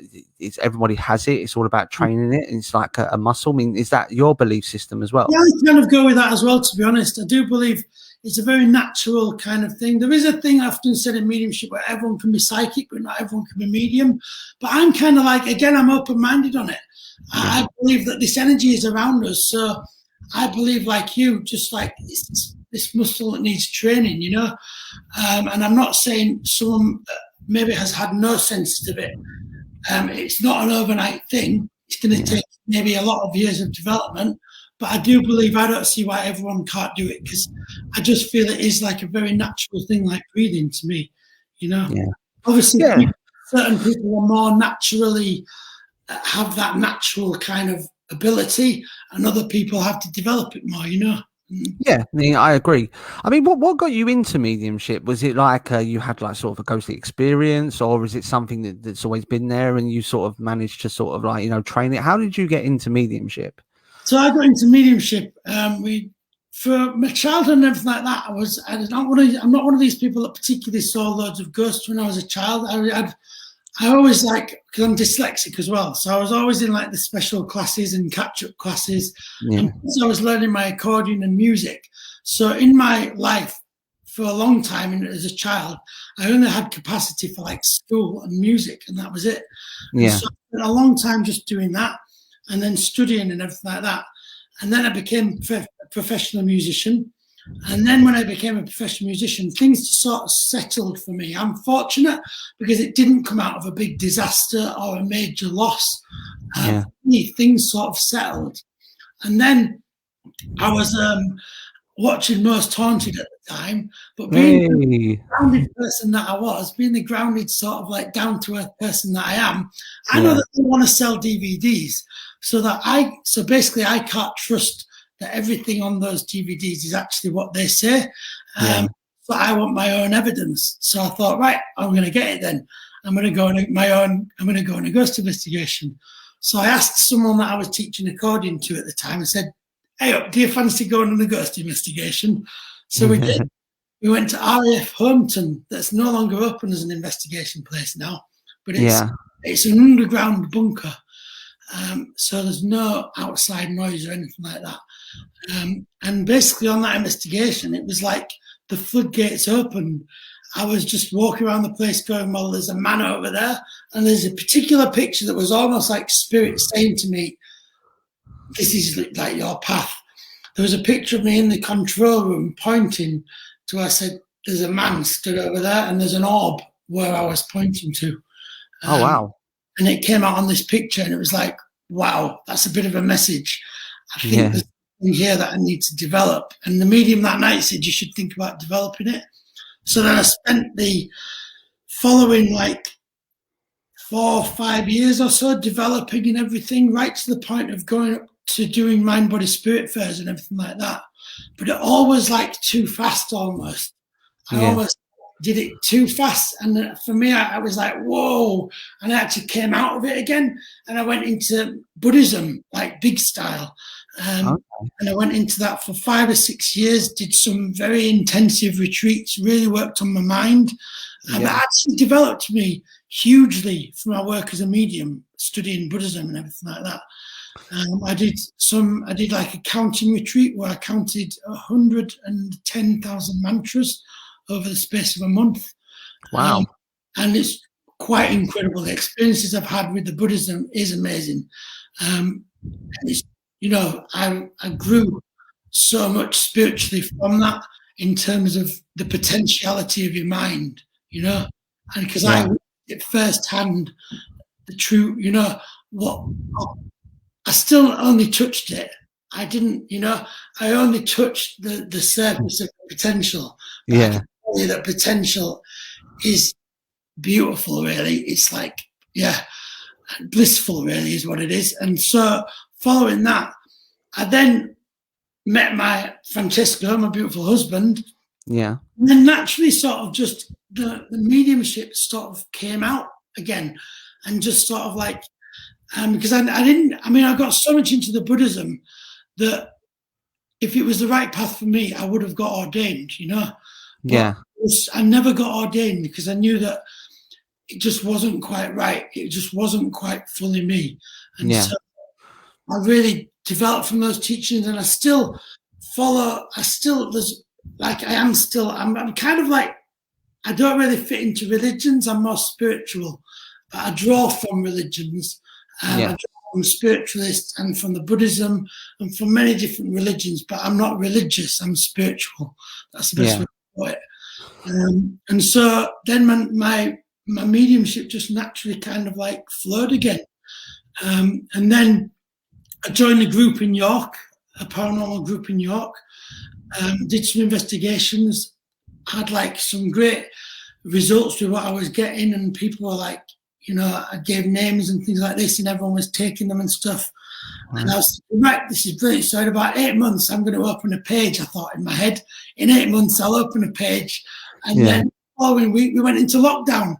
everybody has it. It's all about training it. It's like a muscle. I mean, is that your belief system as well? Yeah, I kind of go with that as well, to be honest. I do believe it's a very natural kind of thing. There is a thing often said in mediumship where everyone can be psychic, but not everyone can be medium. But I'm kind of like, again, I'm open-minded on it. I believe that this energy is around us. So I believe, like you, just like it's this muscle that needs training, you know. And I'm not saying someone maybe has had no sense of it. It's not an overnight thing. It's going to take maybe a lot of years of development. But I do believe, I don't see why everyone can't do it, because I just feel it is like a very natural thing, like breathing to me, you know. Obviously, certain people are more naturally have that natural kind of ability, and other people have to develop it more, you know. Yeah, I mean, I agree. I mean, what got you into mediumship? Was it like you had like sort of a ghostly experience, or is it something that's always been there and you sort of managed to sort of like, you know, train it? How did you get into mediumship? So I got into mediumship. For my childhood and everything like that, I'm not one of these people that particularly saw loads of ghosts when I was a child. I always because I'm dyslexic as well, so I was always in like the special classes and catch-up classes. And I was learning my accordion and music. So in my life, for a long time, and as a child, I only had capacity for like school and music, and that was it. Yeah. So I spent a long time just doing that, and then studying and everything like that. And then I became a professional musician. And then when I became a professional musician, things sort of settled for me. I'm fortunate because it didn't come out of a big disaster or a major loss. For me, things sort of settled. And then I was watching Most Haunted at the time, but being the grounded person that I was, being the grounded sort of like down-to-earth person that I am, I know that they want to sell DVDs. So basically I can't trust that everything on those DVDs is actually what they say. But I want my own evidence. So I thought, right, I'm going to get it then. I'm going to go on a ghost investigation. So I asked someone that I was teaching accordion to at the time, and said, hey, do you fancy going on a ghost investigation? So we did. We went to RAF Holmton. That's no longer open as an investigation place now, but it's an underground bunker. So there's no outside noise or anything like that. And basically on that investigation, it was like the floodgates opened. I was just walking around the place going, well, there's a man over there. And there's a particular picture that was almost like spirit saying to me, this is like your path. There was a picture of me in the control room pointing to, I said, there's a man stood over there and there's an orb where I was pointing to. Oh, wow. And it came out on this picture and it was like, wow, that's a bit of a message. I think there's something here that I need to develop. And the medium that night said, you should think about developing it. So then I spent the following like 4 or 5 years or so developing and everything, right to the point of going up to doing mind, body, spirit fairs and everything like that. But it always like too fast almost. I almost did it too fast. And for me, I was like, whoa. And I actually came out of it again. And I went into Buddhism, like big style. And I went into that for 5 or 6 years, did some very intensive retreats, really worked on my mind. And that actually developed me hugely from my work as a medium, studying Buddhism and everything like that. I did like a counting retreat where I counted 110,000 mantras over the space of a month. Wow. And it's quite incredible. The experiences I've had with the Buddhism is amazing. And it's, you know, I grew so much spiritually from that in terms of the potentiality of your mind, you know, and because I witnessed it firsthand, the true, you know, what I still only touched it. I didn't, you know, I only touched the surface of the potential. But I can tell you that potential is beautiful, really. It's like, blissful, really, is what it is. And so following that, I then met my Francesco, my beautiful husband. Yeah. And then naturally sort of just the mediumship sort of came out again and just sort of like, because I got so much into the Buddhism that if it was the right path for me, I would have got ordained, you know. But I never got ordained because I knew that it just wasn't quite right. It just wasn't quite fully me. And so I really developed from those teachings, and I still follow. I'm kind of like, I don't really fit into religions. I'm more spiritual, but I draw from religions. I draw from spiritualists and from the Buddhism and from many different religions, but I'm not religious. I'm spiritual. That's the best way to put it. And so then my mediumship just naturally kind of like flowed again. And then I joined a group in York, a paranormal group in York, did some investigations, had like some great results with what I was getting, and people were like, you know, I gave names and things like this, and everyone was taking them and stuff. And I was thinking, right, this is brilliant. So in about 8 months, I'm going to open a page, I thought in my head. In 8 months, I'll open a page. And then the following week, we went into lockdown.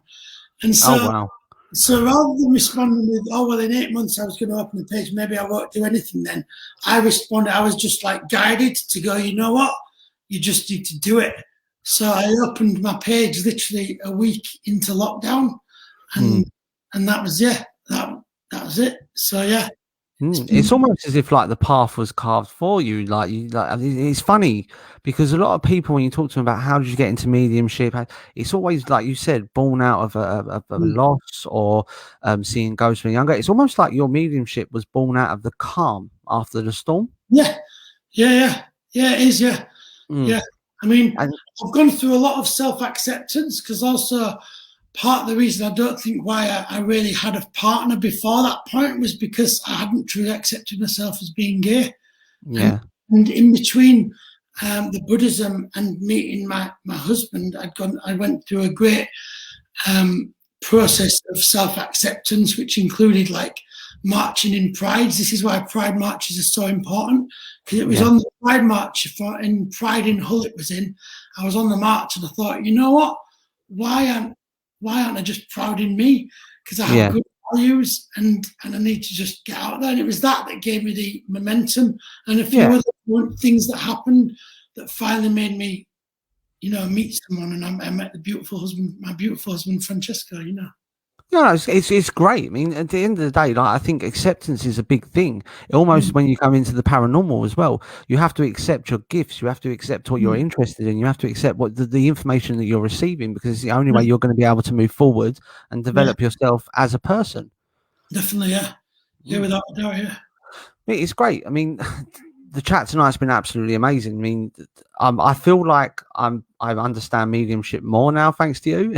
And so, so rather than responding with, oh, well, in 8 months, I was going to open a page, maybe I won't do anything then, I responded, I was just like guided to go, you know what, you just need to do it. So I opened my page literally a week into lockdown. And that was, that was it. So, it's almost as if like the path was carved for you. Like it's funny because a lot of people, when you talk to them about how did you get into mediumship, it's always like you said, born out of a loss or seeing ghosts when younger. It's almost like your mediumship was born out of the calm after the storm. Yeah, it is. Yeah. I mean, I've gone through a lot of self-acceptance, because also part of the reason I don't think why I really had a partner before that point was because I hadn't truly accepted myself as being gay. And in between the Buddhism and meeting my husband, I went through a great process of self-acceptance, which included like marching in prides. This is why pride marches are so important, because it was on the pride march in Pride in Hull it was in. I was on the march and I thought, you know what, why aren't I just proud in me? Because I have good values and I need to just get out there. And it was that gave me the momentum, and a few other things that happened that finally made me, you know, meet someone. And I met my beautiful husband, Francesco, you know. No, it's great. I mean, at the end of the day, like, I think acceptance is a big thing. Almost when you come into the paranormal as well, you have to accept your gifts. You have to accept what you're interested in. You have to accept what the information that you're receiving, because it's the only way you're going to be able to move forward and develop yourself as a person. Definitely, yeah, without a doubt, yeah. It's great. I mean, the chat tonight's been absolutely amazing. I mean, I feel like I understand mediumship more now, thanks to you.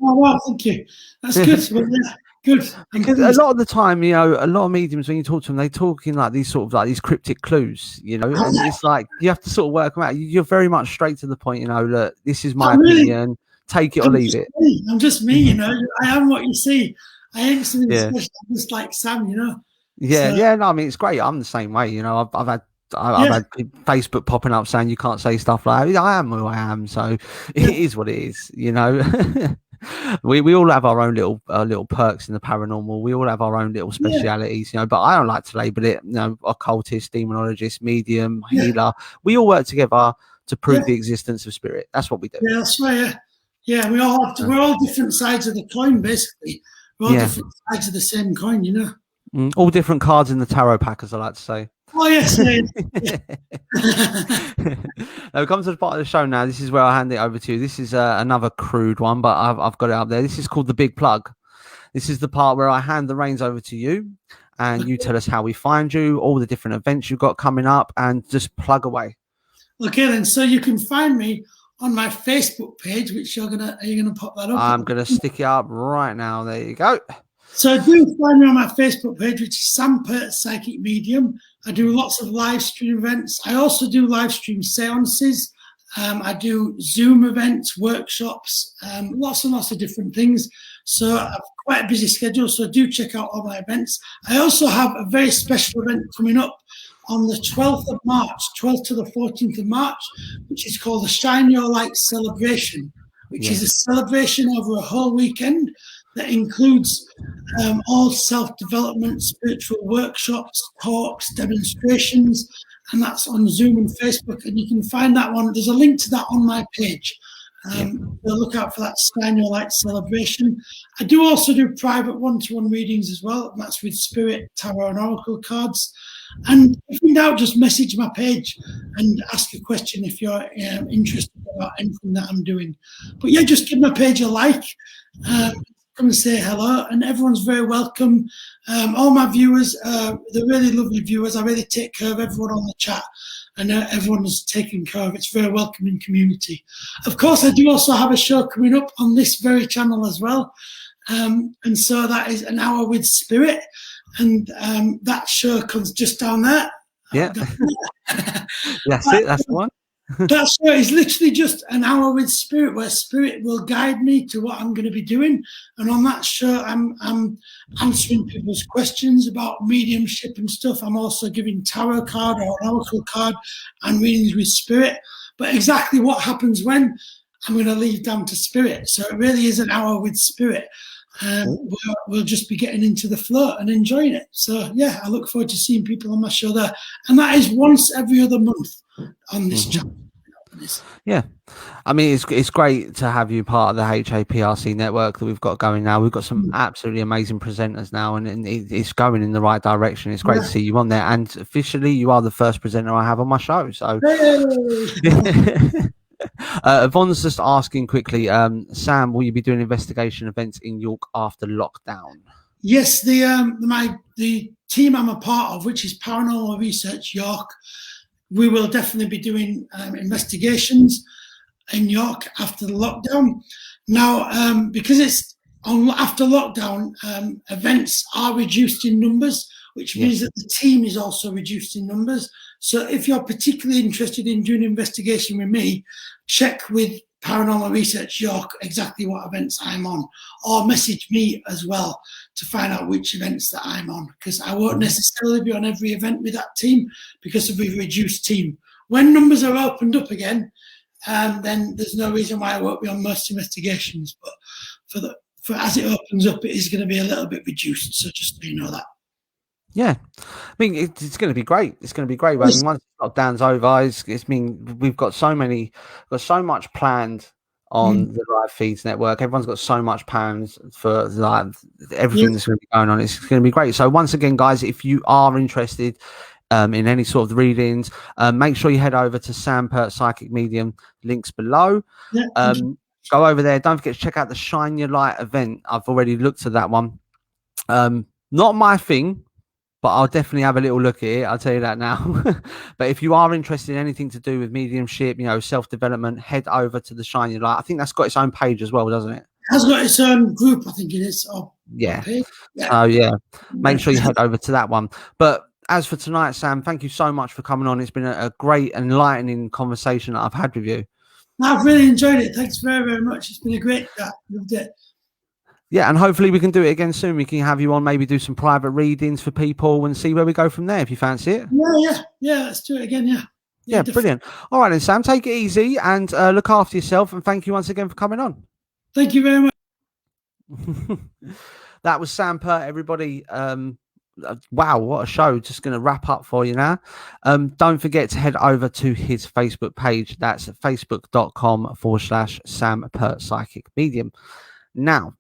Oh, wow, thank you. That's good. Well, yeah, good. Because a lot of the time, a lot of mediums, when you talk to them, they talk in like these sort of like these cryptic clues, and it's like you have to sort of work them out. You're very much straight to the point, look, this is my opinion, take it or leave it. I'm just me, I am what you see. I ain't something special. I'm just like Sam, Yeah, so, no, I mean, it's great. I'm the same way, I've had Facebook popping up saying you can't say stuff like that. I am who I am, so it is what it is, We all have our own little perks in the paranormal. We all have our own little specialities, but I don't like to label it, occultist, demonologist, medium, healer. We all work together to prove the existence of spirit. That's what we do. Yeah, that's right. Yeah, we're all different sides of the coin, basically. We're all different sides of the same coin, all different cards in the tarot pack, as I like to say. Oh, yes. Now we come to the part of the show now. This is where I hand it over to you. This is another crude one, but I've got it up there. This is called the big plug. This is the part where I hand the reins over to you, and you tell us how we find you, all the different events you've got coming up, and just plug away. Okay, then. So you can find me on my Facebook page, which are you gonna pop that up? I'm gonna stick it up right now. There you go. So do find me on my Facebook page, which is Sam Pirt Psychic Medium. I do lots of live stream events. I also do live stream seances. I do Zoom events, workshops, lots and lots of different things. So I've quite a busy schedule, so do check out all my events. I also have a very special event coming up on the 12th of March, 12th to the 14th of March, which is called the Shine Your Light Celebration, which is a celebration over a whole weekend that includes all self-development, spiritual workshops, talks, demonstrations, and that's on Zoom and Facebook. And you can find that one. There's a link to that on my page. Look out for that Shine Your Light celebration. I do also do private one-to-one readings as well. And that's with Spirit, Tarot, and Oracle cards. And if in doubt, just message my page and ask a question if you're interested about anything that I'm doing. But yeah, just give my page a like. Come and say hello, and everyone's very welcome. All my viewers, they're really lovely viewers. I really take care of everyone on the chat, and everyone is taken care of. It's a very welcoming community. Of course, I do also have a show coming up on this very channel as well, and so that is An Hour with Spirit, and that show comes just down there. Yeah, that's it. That's the one. That show is literally just an hour with Spirit, where Spirit will guide me to what I'm going to be doing. And on that show, I'm answering people's questions about mediumship and stuff. I'm also giving tarot card or oracle card and readings with Spirit. But exactly what happens when, I'm going to leave down to Spirit. So it really is an hour with Spirit. We'll just be getting into the flow and enjoying it. So yeah, I look forward to seeing people on my show there. And that is once every other month on this channel. Yeah, I mean, it's great to have you part of the HAPRC network that we've got going now. We've got some absolutely amazing presenters now, and it's going in the right direction. It's great to see you on there, and officially you are the first presenter I have on my show. So Yvonne's just asking quickly, Sam, will you be doing investigation events in York after lockdown? Yes, the team I'm a part of, which is Paranormal Research York, we will definitely be doing investigations in York after the lockdown. Now, because it's after lockdown, events are reduced in numbers, which means that the team is also reduced in numbers. So if you're particularly interested in doing investigation with me, check with Paranormal Research York exactly what events I'm on, or message me as well to find out which events that I'm on, because I won't necessarily be on every event with that team because of a reduced team. When numbers are opened up again, then there's no reason why I won't be on most investigations. But for as it opens up, it is going to be a little bit reduced. So just so you know that. Yeah, I mean, it's going to be great. It's going to be great. I mean, once lockdown's over, we've got so much planned on the live feeds network. Everyone's got so much pounds for like everything that's going to be going on. It's going to be great. So once again, guys, if you are interested in any sort of the readings, make sure you head over to Sam Pirt Psychic Medium, links below. Go over there. Don't forget to check out the Shine Your Light event. I've already looked at that one. Not my thing, but I'll definitely have a little look at it. I'll tell you that now. But if you are interested in anything to do with mediumship, you know, self-development, head over to the Shine Your Light. I think that's got its own page as well, doesn't it? It has got its own group, I think it is. Yeah. So yeah, make sure you head over to that one. But as for tonight, Sam, thank you so much for coming on. It's been a great, enlightening conversation that I've had with you. I've really enjoyed it. Thanks very, very much. It's been a great chat. Loved it. Yeah, and hopefully we can do it again soon. We can have you on, maybe do some private readings for people and see where we go from there, if you fancy it. Yeah, let's do it again, Yeah, brilliant. All right then, Sam, take it easy and look after yourself, and thank you once again for coming on. Thank you very much. That was Sam Pirt, everybody. Wow, what a show. Just going to wrap up for you now. Don't forget to head over to his Facebook page. That's facebook.com/Sam Pirt Psychic Medium. Now,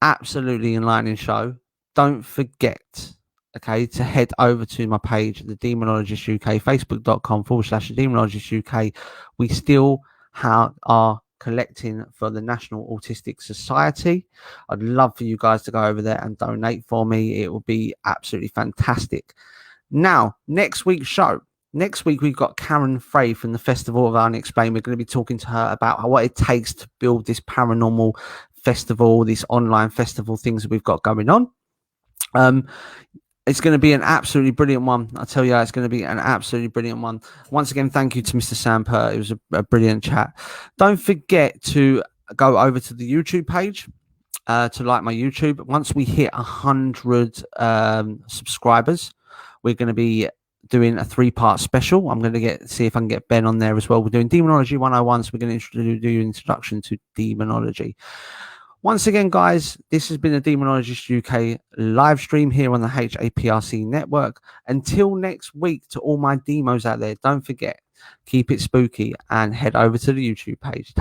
absolutely enlightening show. Don't forget, okay, to head over to my page, the Demonologist UK, facebook.com/Demonologist UK. We still are collecting for the National Autistic Society. I'd love for you guys to go over there and donate for me. It will be absolutely fantastic. Now, next week's show. Next week, we've got Karen Frey from the Festival of Unexplained. We're going to be talking to her about what it takes to build this paranormal festival, this online festival things that we've got going on. It's going to be an absolutely brilliant one. I tell you, it's going to be an absolutely brilliant one. Once again, thank you to Mr. Sam Pirt. It was a brilliant chat. Don't forget to go over to the YouTube page to like my YouTube. Once we hit 100 subscribers, we're going to be doing a 3-part special. I'm going to see if I can get Ben on there as well. We're doing Demonology 101, so we're going to do an introduction to demonology. Once again, guys, this has been a Demonologist UK live stream here on the HAPRC network. Until next week, to all my demos out there, don't forget, keep it spooky and head over to the YouTube page.